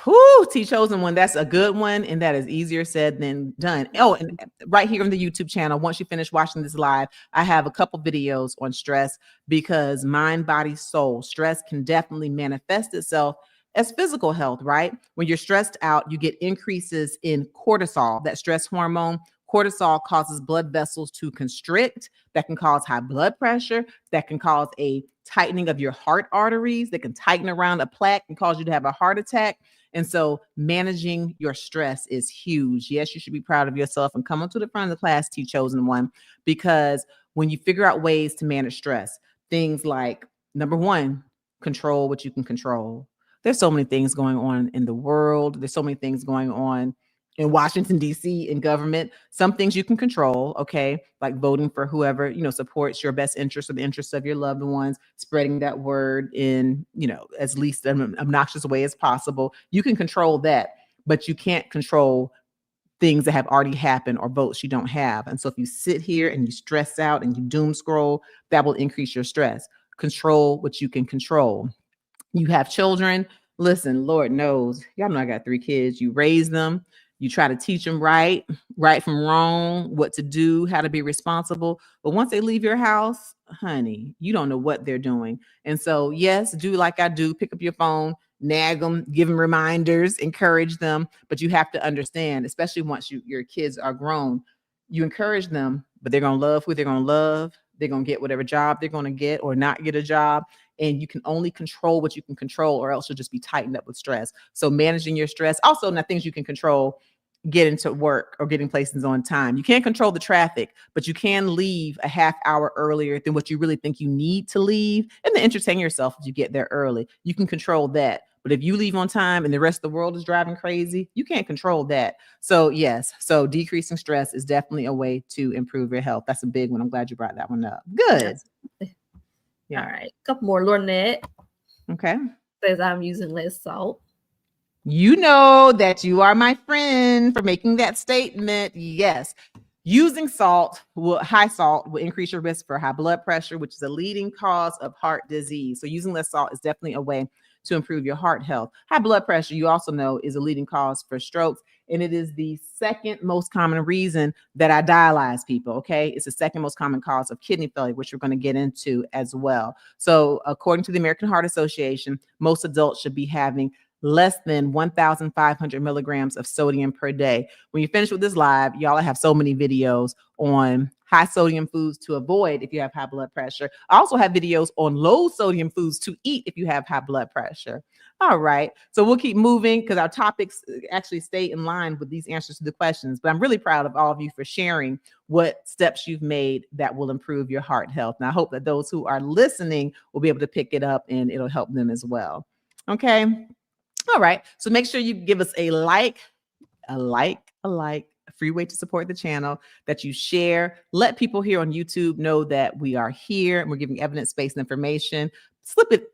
Whoo, T Chosen one. That's a good one. And that is easier said than done. Oh, and right here on the YouTube channel, once you finish watching this live, I have a couple videos on stress, because mind, body, soul, stress can definitely manifest itself as physical health, right? When you're stressed out, you get increases in cortisol, that stress hormone. Cortisol causes blood vessels to constrict. That can cause high blood pressure. That can cause a tightening of your heart arteries. That can tighten around a plaque and cause you to have a heart attack. And so managing your stress is huge. Yes, you should be proud of yourself and come up to the front of the class, T Chosen one, because when you figure out ways to manage stress, things like, number one, control what you can control. There's so many things going on in the world. There's so many things going on in Washington, D.C., in government. Some things you can control, okay, like voting for whoever, supports your best interest or the interests of your loved ones, spreading that word in, as least an obnoxious way as possible. You can control that, but you can't control things that have already happened or votes you don't have. And so if you sit here and you stress out and you doom scroll, that will increase your stress. Control what you can control. You have children. Listen, Lord knows, y'all know I got 3 kids. You raise them. You try to teach them right from wrong, what to do, how to be responsible. But once they leave your house, honey, you don't know what they're doing. And so, yes, do like I do. Pick up your phone, nag them, give them reminders, encourage them. But you have to understand, especially once your kids are grown, you encourage them, but they're going to love who they're going to love. They're going to get whatever job they're going to get or not get a job. And you can only control what you can control, or else you'll just be tightened up with stress. So managing your stress. Also, now things you can control: getting to work or getting places on time. You can't control the traffic, but you can leave a half hour earlier than what you really think you need to leave, and then entertain yourself if you get there early. You can control that. But if you leave on time and the rest of the world is driving crazy, you can't control that. So yes, so decreasing stress is definitely a way to improve your health. That's a big one. I'm glad you brought that one up. Good. Yeah. All right. A couple more. Lornette. Okay. Says I'm using less salt. You know that you are my friend for making that statement. Yes. Using high salt will increase your risk for high blood pressure, which is a leading cause of heart disease. So using less salt is definitely a way to improve your heart health. High blood pressure, you also know, is a leading cause for strokes. And it is the second most common reason that I dialyze people, okay? It's the second most common cause of kidney failure, which we're going to get into as well. So according to the American Heart Association, most adults should be having less than 1,500 milligrams of sodium per day. When you finish with this live, y'all have so many videos on high sodium foods to avoid if you have high blood pressure. I also have videos on low sodium foods to eat if you have high blood pressure. All right. So we'll keep moving because our topics actually stay in line with these answers to the questions. But I'm really proud of all of you for sharing what steps you've made that will improve your heart health. And I hope that those who are listening will be able to pick it up and it'll help them as well. Okay. All right. So make sure you give us a free way to support the channel, that you share. Let people here on YouTube know that we are here and we're giving evidence-based information.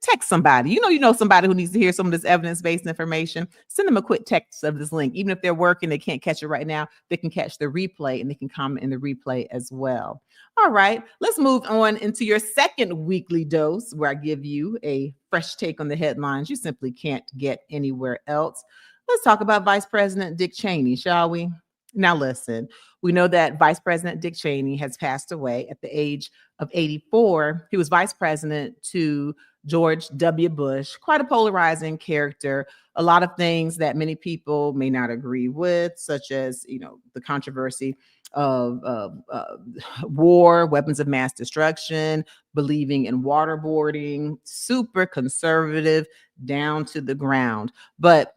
text somebody. You know somebody who needs to hear some of this evidence-based information. Send them a quick text of this link. Even if they're working, they can't catch it right now, they can catch the replay and they can comment in the replay as well. All right, let's move on into your second weekly dose, where I give you a fresh take on the headlines you simply can't get anywhere else. Let's talk about Vice President Dick Cheney, shall we? Now, listen, we know that Vice President Dick Cheney has passed away at the age of 84. He was vice president to George W. Bush, quite a polarizing character. A lot of things that many people may not agree with, such as, the controversy of war, weapons of mass destruction, believing in waterboarding, super conservative, down to the ground. But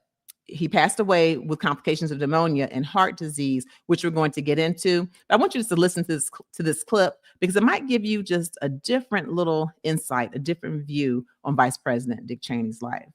he passed away with complications of pneumonia and heart disease, which we're going to get into. I want you just to listen to this clip, because it might give you just a different little insight, a different view on Vice President Dick Cheney's life.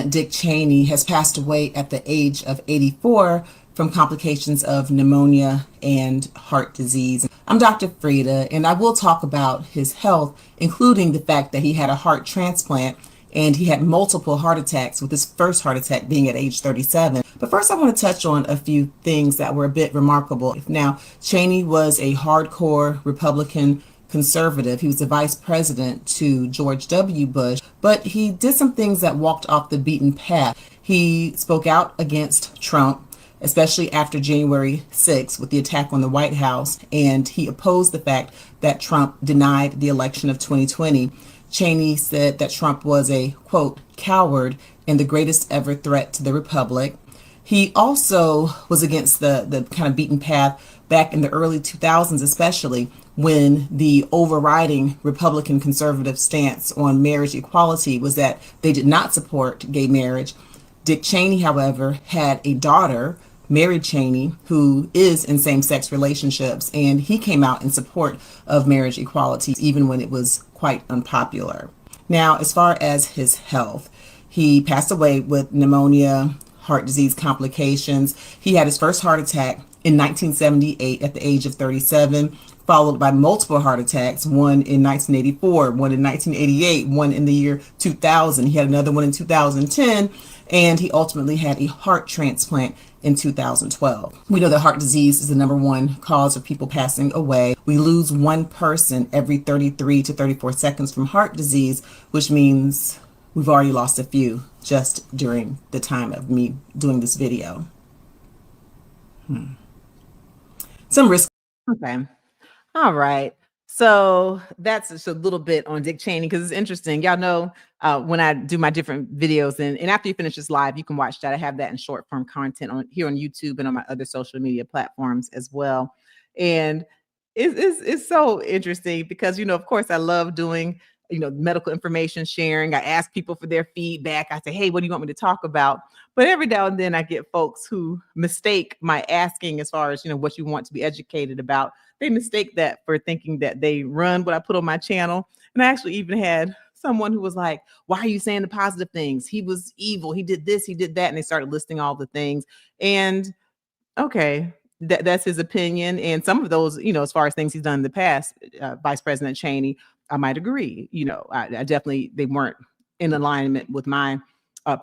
Dick Cheney has passed away at the age of 84 from complications of pneumonia and heart disease. I'm Dr. Frita, and I will talk about his health, including the fact that he had a heart transplant and he had multiple heart attacks, with his first heart attack being at age 37. But first, I want to touch on a few things that were a bit remarkable. Now, Cheney was a hardcore Republican conservative. He was the vice president to George W. Bush, but he did some things that walked off the beaten path. He spoke out against Trump, especially after January 6th with the attack on the White House, and he opposed the fact that Trump denied the election of 2020. Cheney said that Trump was a, quote, coward and the greatest ever threat to the republic. He also was against the kind of beaten path back in the early 2000s, especially when the overriding Republican conservative stance on marriage equality was that they did not support gay marriage. Dick Cheney, however, had a daughter, Mary Cheney, who is in same-sex relationships, and he came out in support of marriage equality, even when it was quite unpopular. Now, as far as his health, he passed away with pneumonia, heart disease complications. He had his first heart attack in 1978 at the age of 37, followed by multiple heart attacks, one in 1984, one in 1988, one in the year 2000. He had another one in 2010, and he ultimately had a heart transplant in 2012. We know that heart disease is the number one cause of people passing away. We lose one person every 33 to 34 seconds from heart disease, which means we've already lost a few just during the time of me doing this video. Some risk. Okay. All right. So that's just a little bit on Dick Cheney, because it's interesting. Y'all know when I do my different videos, and after you finish this live, you can watch that. I have that in short form content here on YouTube and on my other social media platforms as well. And it's so interesting because, of course, I love doing, medical information sharing. I ask people for their feedback. I say, hey, what do you want me to talk about? But every now and then I get folks who mistake my asking as far as, what you want to be educated about. They mistake that for thinking that they run what I put on my channel. And I actually even had someone who was like, why are you saying the positive things? He was evil. He did this, he did that. And they started listing all the things. And okay, that's his opinion. And some of those, as far as things he's done in the past, Vice President Cheney, I might agree. I definitely, they weren't in alignment with my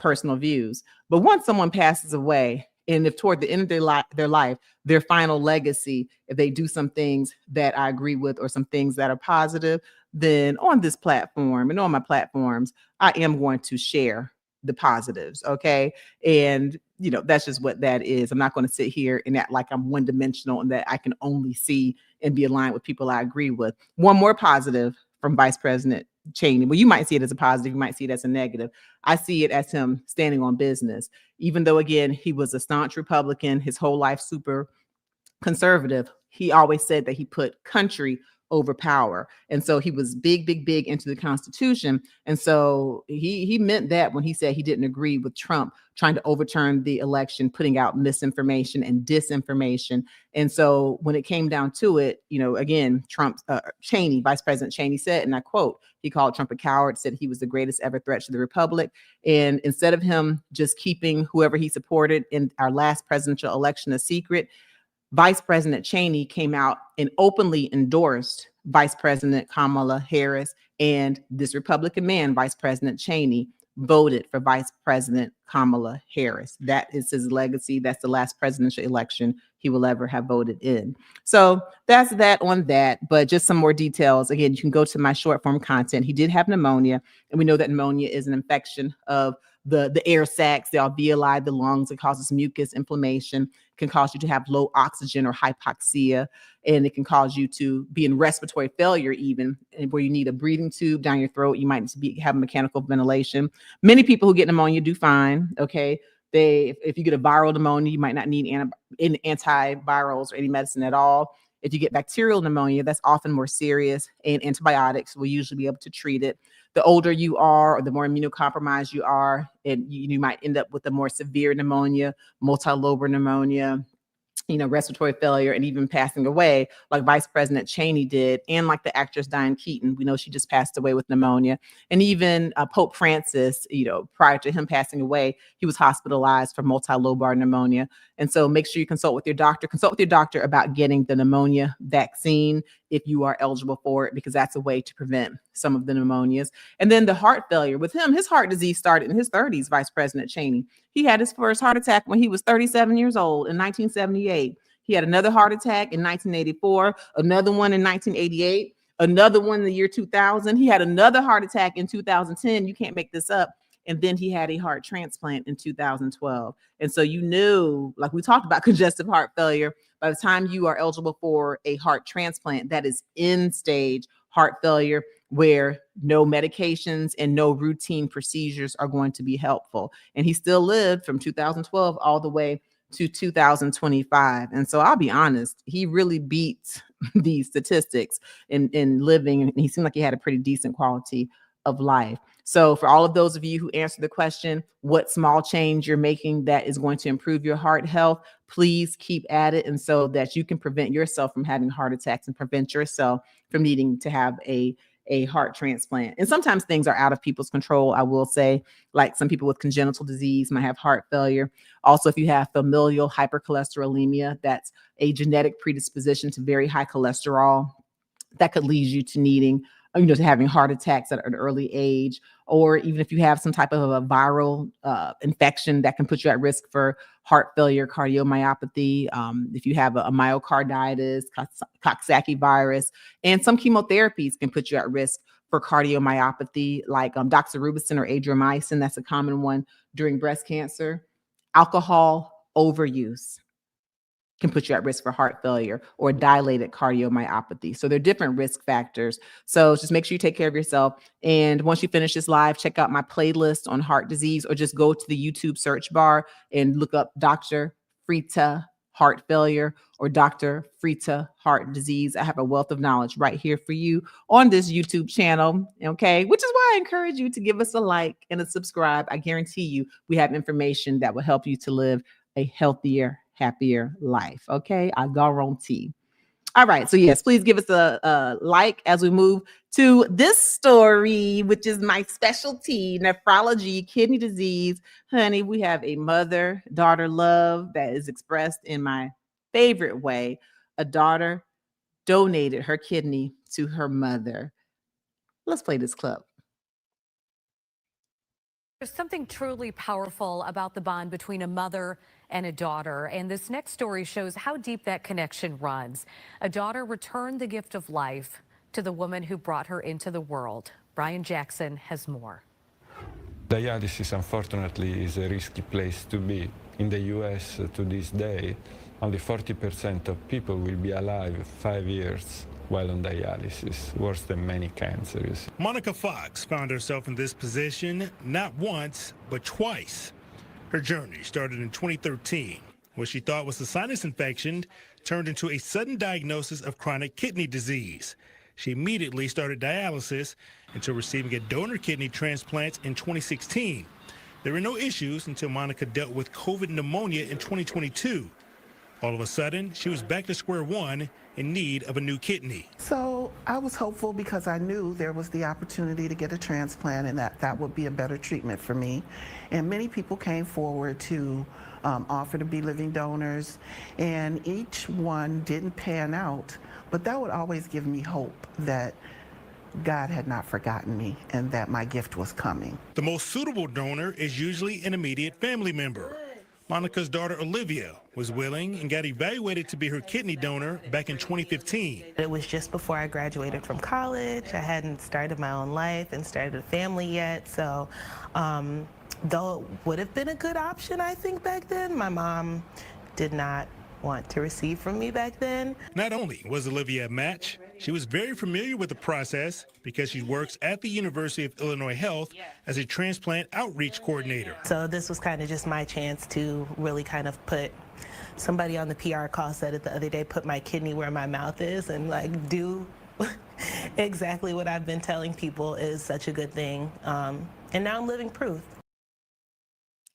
personal views. But once someone passes away, and if toward the end of their life, their final legacy, if they do some things that I agree with or some things that are positive, then on this platform and on my platforms, I am going to share the positives. Okay. And, that's just what that is. I'm not going to sit here and act like I'm one-dimensional and that I can only see and be aligned with people I agree with. One more positive from Vice President Cheney. Well, you might see it as a positive, you might see it as a negative. I see it as him standing on business, even though, again, he was a staunch Republican, his whole life super conservative. He always said that he put country over power. And so he was big into the Constitution. And so he meant that when he said he didn't agree with Trump trying to overturn the election, putting out misinformation and disinformation. And so when it came down to it, again, Cheney, Vice President Cheney said, and I quote, he called Trump a coward, said he was the greatest ever threat to the republic. And instead of him just keeping whoever he supported in our last presidential election a secret, Vice President Cheney came out and openly endorsed Vice President Kamala Harris, and this Republican man, Vice President Cheney, voted for Vice President Kamala Harris. That is his legacy. That's the last presidential election he will ever have voted in. So that's that on that, but just some more details. Again, you can go to my short form content. He did have pneumonia, and we know that pneumonia is an infection of the air sacs, the alveoli, the lungs. It causes mucus inflammation, can cause you to have low oxygen or hypoxia, and it can cause you to be in respiratory failure, even where you need a breathing tube down your throat. You might need to have mechanical ventilation. Many people who get pneumonia do fine. Okay. If you get a viral pneumonia, you might not need antivirals or any medicine at all. If you get bacterial pneumonia, that's often more serious, and antibiotics will usually be able to treat it. The older you are, or the more immunocompromised you are, and you might end up with a more severe pneumonia, multilobar pneumonia, respiratory failure, and even passing away, like Vice President Cheney did, and like the actress Diane Keaton. We know she just passed away with pneumonia. And even Pope Francis, prior to him passing away, he was hospitalized for multilobar pneumonia. And so make sure you consult with your doctor. Consult with your doctor about getting the pneumonia vaccine if you are eligible for it, because that's a way to prevent some of the pneumonias. And then the heart failure. With him, his heart disease started in his 30s, Vice President Cheney. He had his first heart attack when he was 37 years old in 1978. He had another heart attack in 1984, another one in 1988, another one in the year 2000. He had another heart attack in 2010. You can't make this up. And then he had a heart transplant in 2012. And so like we talked about congestive heart failure, by the time you are eligible for a heart transplant, that is end stage heart failure, where no medications and no routine procedures are going to be helpful. And he still lived from 2012 all the way to 2025. And so I'll be honest, he really beat these statistics in living, and he seemed like he had a pretty decent quality of life. So for all of those of you who answered the question, what small change you're making that is going to improve your heart health, please keep at it, and so that you can prevent yourself from having heart attacks and prevent yourself from needing to have a heart transplant. And sometimes things are out of people's control, I will say, like some people with congenital disease might have heart failure. Also, if you have familial hypercholesterolemia, that's a genetic predisposition to very high cholesterol that could lead you to needing, to having heart attacks at an early age. Or even if you have some type of a viral infection that can put you at risk for heart failure, cardiomyopathy, if you have a myocarditis, Coxsackie virus, and some chemotherapies can put you at risk for cardiomyopathy, like doxorubicin or adriamycin. That's a common one during breast cancer. Alcohol overuse can put you at risk for heart failure or dilated cardiomyopathy. So there are different risk factors. So just make sure you take care of yourself. And once you finish this live, check out my playlist on heart disease, or just go to the YouTube search bar and look up Dr. Frita heart failure or Dr. Frita heart disease. I have a wealth of knowledge right here for you on this YouTube channel. Okay. Which is why I encourage you to give us a like and a subscribe. I guarantee you we have information that will help you to live a healthier, happier life. Okay. I guarantee. All right. So yes, please give us a like as we move to this story, which is my specialty, nephrology, kidney disease. Honey, we have a mother-daughter love that is expressed in my favorite way. A daughter donated her kidney to her mother. Let's play this clip. There's something truly powerful about the bond between a mother and a daughter, and this next story shows how deep that connection runs. A daughter returned the gift of life to the woman who brought her into the world. Brian Jackson has more. Dialysis, unfortunately, is a risky place to be. In the U.S. to this day, only 40% of people will be alive 5 years while on dialysis, worse than many cancers. Monica Fox found herself in this position not once, but twice. Her journey started in 2013. What she thought was a sinus infection turned into a sudden diagnosis of chronic kidney disease. She immediately started dialysis until receiving a donor kidney transplant in 2016. There were no issues until Monica dealt with COVID pneumonia in 2022. All of a sudden, she was back to square one in need of a new kidney. So I was hopeful because I knew there was the opportunity to get a transplant and that would be a better treatment for me. And many people came forward to offer to be living donors, and each one didn't pan out, but that would always give me hope that God had not forgotten me and that my gift was coming. The most suitable donor is usually an immediate family member. Monica's daughter, Olivia, was willing and got evaluated to be her kidney donor back in 2015. It was just before I graduated from college. I hadn't started my own life and started a family yet. So though it would have been a good option, I think, back then, my mom did not want to receive from me back then. Not only was Olivia a match, she was very familiar with the process because she works at the University of Illinois Health as a transplant outreach coordinator. So this was kind of just my chance to really kind of put, somebody on the PR call said it the other day, put my kidney where my mouth is and like do exactly what I've been telling people is such a good thing. And now I'm living proof.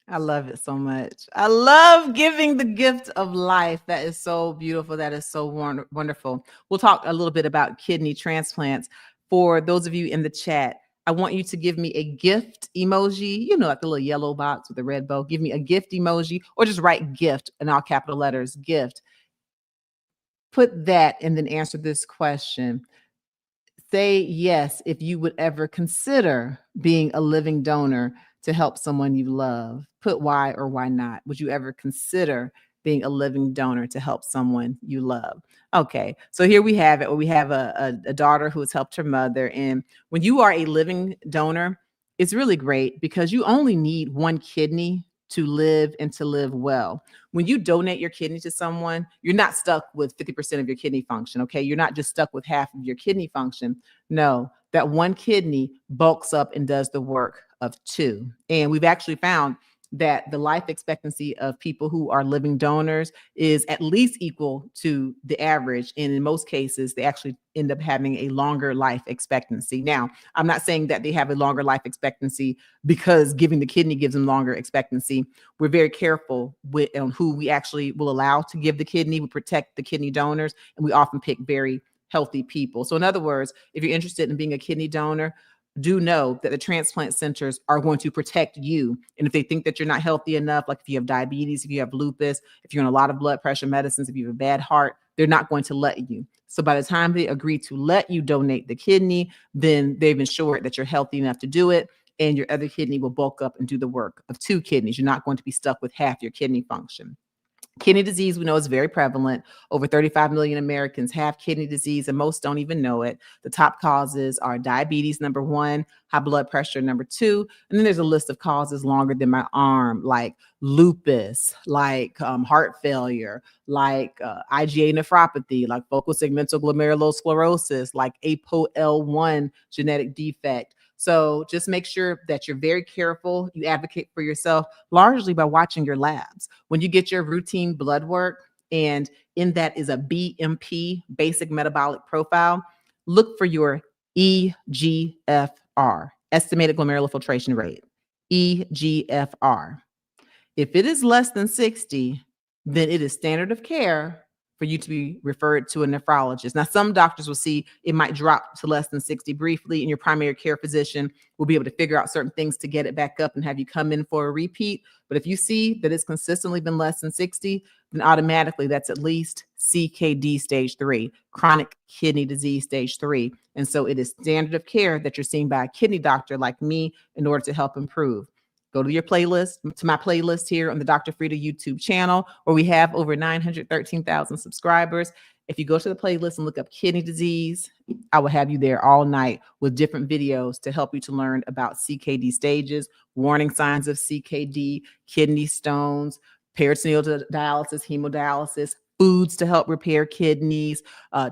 I love it so much. I love giving the gift of life. That is so beautiful. That is so wonderful. We'll talk a little bit about kidney transplants. For those of you in the chat, I want you to give me a gift emoji, you know, like the little yellow box with the red bow. Give me a gift emoji or just write gift in all capital letters, gift. Put that and then answer this question. Say yes if you would ever consider being a living donor to help someone you love. Put why or why not. Would you ever consider being a living donor to help someone you love? Okay, so here we have it. We have a daughter who has helped her mother. And when you are a living donor, it's really great because you only need one kidney to live and to live well. When you donate your kidney to someone, you're not stuck with 50% of your kidney function, okay? You're not just stuck with half of your kidney function. No, that one kidney bulks up and does the work of two. And we've actually found that the life expectancy of people who are living donors is at least equal to the average. And in most cases, they actually end up having a longer life expectancy. Now, I'm not saying that they have a longer life expectancy because giving the kidney gives them longer expectancy. We're very careful with on who we actually will allow to give the kidney. We protect the kidney donors, and we often pick very healthy people. So in other words, if you're interested in being a kidney donor, do know that the transplant centers are going to protect you. And if they think that you're not healthy enough, like if you have diabetes, if you have lupus, if you're on a lot of blood pressure medicines, if you have a bad heart, they're not going to let you. So by the time they agree to let you donate the kidney, then they've ensured that you're healthy enough to do it. And your other kidney will bulk up and do the work of two kidneys. You're not going to be stuck with half your kidney function. Kidney disease, we know, is very prevalent. Over 35 million Americans have kidney disease, and most don't even know it. The top causes are diabetes, number one, high blood pressure, number two. And then there's a list of causes longer than my arm, like lupus, like heart failure, like IgA nephropathy, like focal segmental glomerulosclerosis, like APOL1 genetic defect. So just make sure that you're very careful. You advocate for yourself largely by watching your labs. When you get your routine blood work, and in that is a BMP, basic metabolic profile, look for your EGFR, estimated glomerular filtration rate, EGFR. If it is less than 60, then it is standard of care for you to be referred to a nephrologist. Now, some doctors will see it might drop to less than 60 briefly, and your primary care physician will be able to figure out certain things to get it back up and have you come in for a repeat. But if you see that it's consistently been less than 60, then automatically that's at least CKD stage 3, chronic kidney disease stage 3. And so it is standard of care that you're seen by a kidney doctor like me in order to help improve. Go to your playlist, to my playlist here on the Dr. Frita YouTube channel, where we have over 913,000 subscribers. If you go to the playlist and look up kidney disease, I will have you there all night with different videos to help you to learn about CKD stages, warning signs of CKD, kidney stones, peritoneal dialysis, hemodialysis, foods to help repair kidneys,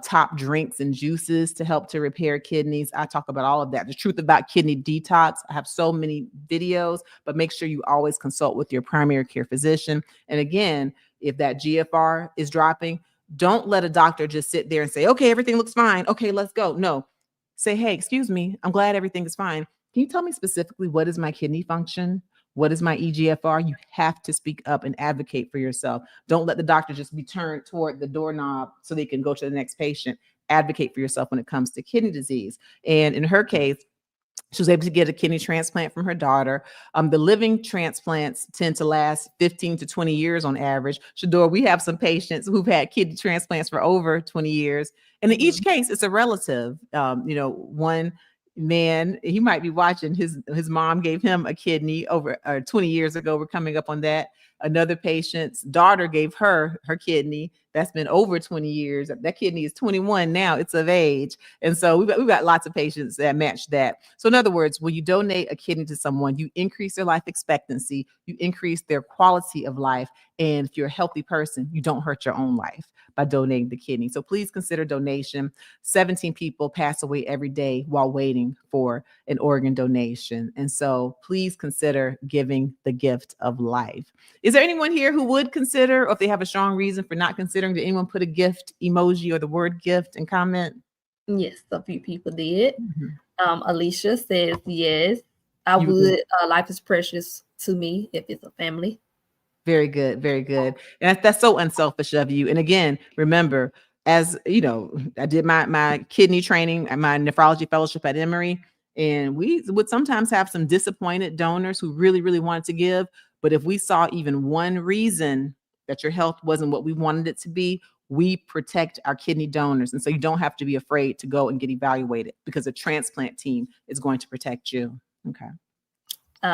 top drinks and juices to help to repair kidneys. I talk about all of that. The truth about kidney detox. I have so many videos, but make sure you always consult with your primary care physician. And again, if that GFR is dropping, don't let a doctor just sit there and say, okay, everything looks fine. Okay, let's go. No, say, hey, excuse me, I'm glad everything is fine. Can you tell me specifically what is my kidney function? What is my EGFR? You have to speak up and advocate for yourself. Don't let the doctor just be turned toward the doorknob so they can go to the next patient. Advocate for yourself when it comes to kidney disease. And in her case, she was able to get a kidney transplant from her daughter. The living transplants tend to last 15 to 20 years on average. Shador, we have some patients who've had kidney transplants for over 20 years. And in each case, it's a relative. One man, he might be watching, his mom gave him a kidney over 20 years ago. We're coming up on that. Another patient's daughter gave her kidney. That's been over 20 years. That kidney is 21 now. It's of age. And so we've got lots of patients that match that. So in other words, when you donate a kidney to someone, you increase their life expectancy, you increase their quality of life. And if you're a healthy person, you don't hurt your own life by donating the kidney. So please consider donation. 17 people pass away every day while waiting for an organ donation. And so please consider giving the gift of life. Is there anyone here who would consider, or if they have a strong reason for not considering, did anyone put a gift emoji or the word gift in comment? Yes, a few people did. Mm-hmm. Alicia says, yes, I would. Life is precious to me if it's a family. Very good. Very good. And that's so unselfish of you. And again, remember, as you know, I did my kidney training and my nephrology fellowship at Emory, and we would sometimes have some disappointed donors who really, really wanted to give. But if we saw even one reason that your health wasn't what we wanted it to be, we protect our kidney donors. And so you don't have to be afraid to go and get evaluated because a transplant team is going to protect you. Okay.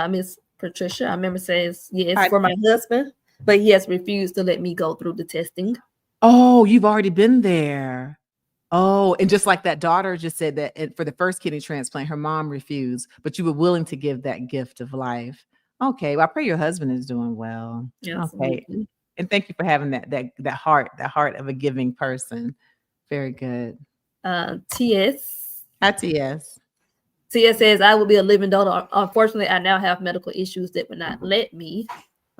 Miss Patricia, I remember says, yes, for my husband, but he has refused to let me go through the testing. Oh, you've already been there. Oh, and just like that daughter just said that for the first kidney transplant, her mom refused, but you were willing to give that gift of life. Okay. Well, I pray your husband is doing well. Absolutely. Okay. And thank you for having that heart of a giving person. Very good. TS. Hi, TS. TS says, I will be a living donor. Unfortunately, I now have medical issues that would not let me.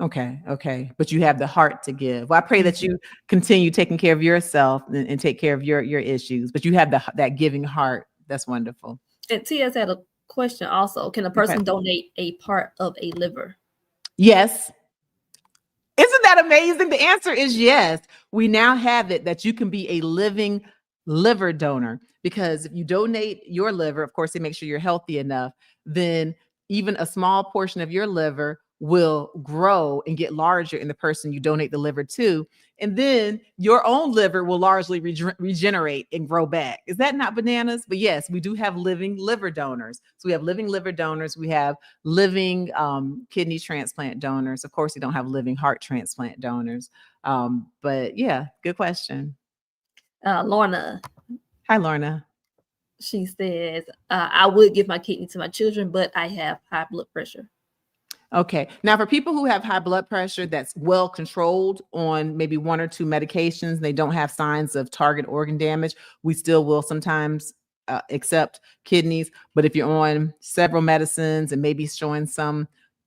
Okay. But you have the heart to give. Well, I pray that you continue taking care of yourself and take care of your issues, but you have that giving heart. That's wonderful. And TS had a question also. Can a person donate a part of a liver? Yes. Isn't that amazing? The answer is yes. We now have it that you can be a living liver donor, because if you donate your liver, of course, they make sure you're healthy enough, then even a small portion of your liver will grow and get larger in the person you donate the liver to. And then your own liver will largely regenerate and grow back. Is that not bananas? But yes, we do have living liver donors. So we have living liver donors. We have living kidney transplant donors. Of course, we don't have living heart transplant donors. But yeah, good question. Lorna. Hi, Lorna. She says, I would give my kidney to my children, but I have high blood pressure. Okay. Now, for people who have high blood pressure that's well controlled on maybe one or two medications, they don't have signs of target organ damage, we still will sometimes accept kidneys. But if you're on several medicines and maybe showing some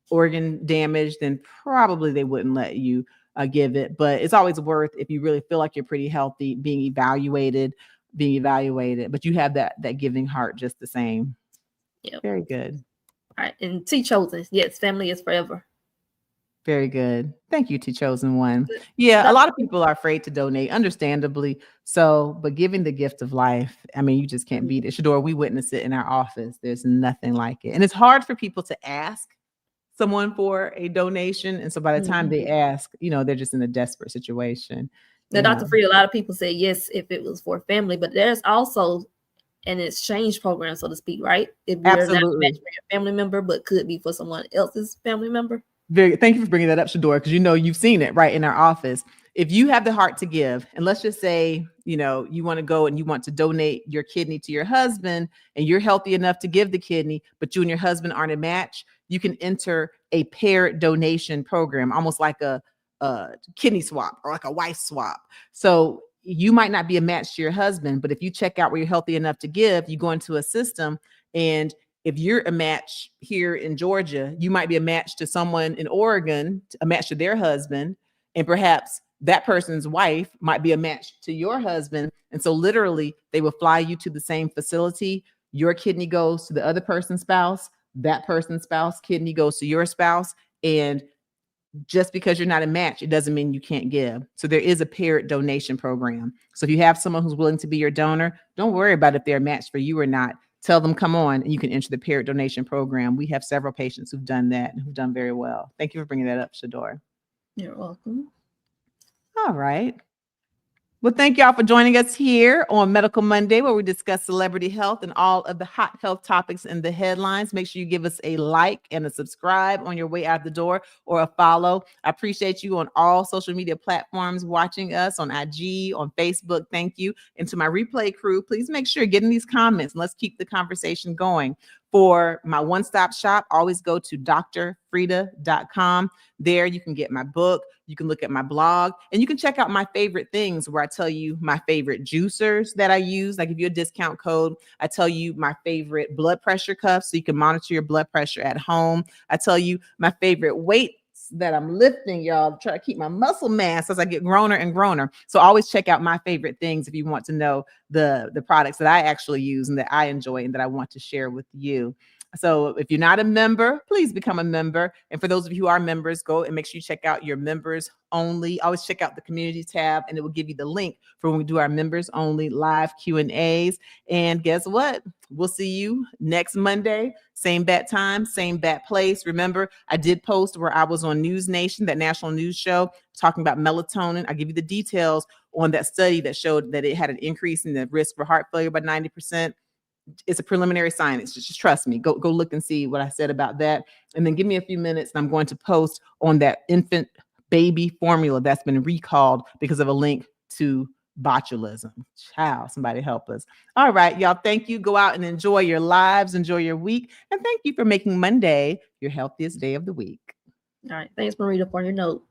organ damage, then probably they wouldn't let you give it. But it's always worth, if you really feel like you're pretty healthy, being evaluated. But you have that giving heart just the same. Yeah. Very good. All right. And T Chosen, yes, family is forever. Very good. Thank you, T Chosen One. Yeah, a lot of people are afraid to donate, understandably so, but giving the gift of life, I mean, you just can't beat it. Shador, we witness it in our office. There's nothing like it. And it's hard for people to ask someone for a donation. And so by the time they ask, they're just in a desperate situation. Now, Dr. Frita, a lot of people say yes if it was for family, but there's also an exchange program, so to speak, right? If you're not a match for your family member, but could be for someone else's family member. Thank you for bringing that up, Shador, because you've seen it right in our office. If you have the heart to give, and let's just say, you want to go and you want to donate your kidney to your husband, and you're healthy enough to give the kidney, but you and your husband aren't a match, you can enter a paired donation program, almost like a kidney swap or like a wife swap. So you might not be a match to your husband, but if you check out where you're healthy enough to give, you go into a system, and if you're a match here in Georgia, you might be a match to someone in Oregon, a match to their husband, and perhaps that person's wife might be a match to your husband. And so literally they will fly you to the same facility. Your kidney goes to the other person's spouse. That person's spouse kidney goes to your spouse. And just because you're not a match, it doesn't mean you can't give. So there is a paired donation program. So if you have someone who's willing to be your donor, don't worry about if they're a match for you or not. Tell them, come on, and you can enter the paired donation program. We have several patients who've done that and who've done very well. Thank you for bringing that up, Shador. You're welcome. All right. Well, thank y'all for joining us here on Medical Monday, where we discuss celebrity health and all of the hot health topics in the headlines. Make sure you give us a like and a subscribe on your way out the door, or a follow. I appreciate you on all social media platforms watching us on IG, on Facebook. Thank you. And to my replay crew, please make sure you're getting these comments and let's keep the conversation going. For my one-stop shop, always go to drfrita.com. There you can get my book, you can look at my blog, and you can check out my favorite things where I tell you my favorite juicers that I use. I give you a discount code. I tell you my favorite blood pressure cuffs so you can monitor your blood pressure at home. I tell you my favorite weights that I'm lifting, y'all, try to keep my muscle mass as I get growner and growner. So always check out my favorite things if you want to know the products that I actually use and that I enjoy and that I want to share with you. So if you're not a member, please become a member. And for those of you who are members, go and make sure you check out your members only. Always check out the community tab and it will give you the link for when we do our members only live Q&As. And guess what? We'll see you next Monday. Same bat time, same bat place. Remember, I did post where I was on News Nation, that national news show, talking about melatonin. I'll give you the details on that study that showed that it had an increase in the risk for heart failure by 90%. It's a preliminary science. Just trust me. Go look and see what I said about that. And then give me a few minutes and I'm going to post on that infant baby formula that's been recalled because of a link to botulism. Child, somebody help us. All right, y'all. Thank you. Go out and enjoy your lives, enjoy your week. And thank you for making Monday your healthiest day of the week. All right. Thanks, Marita, for your note.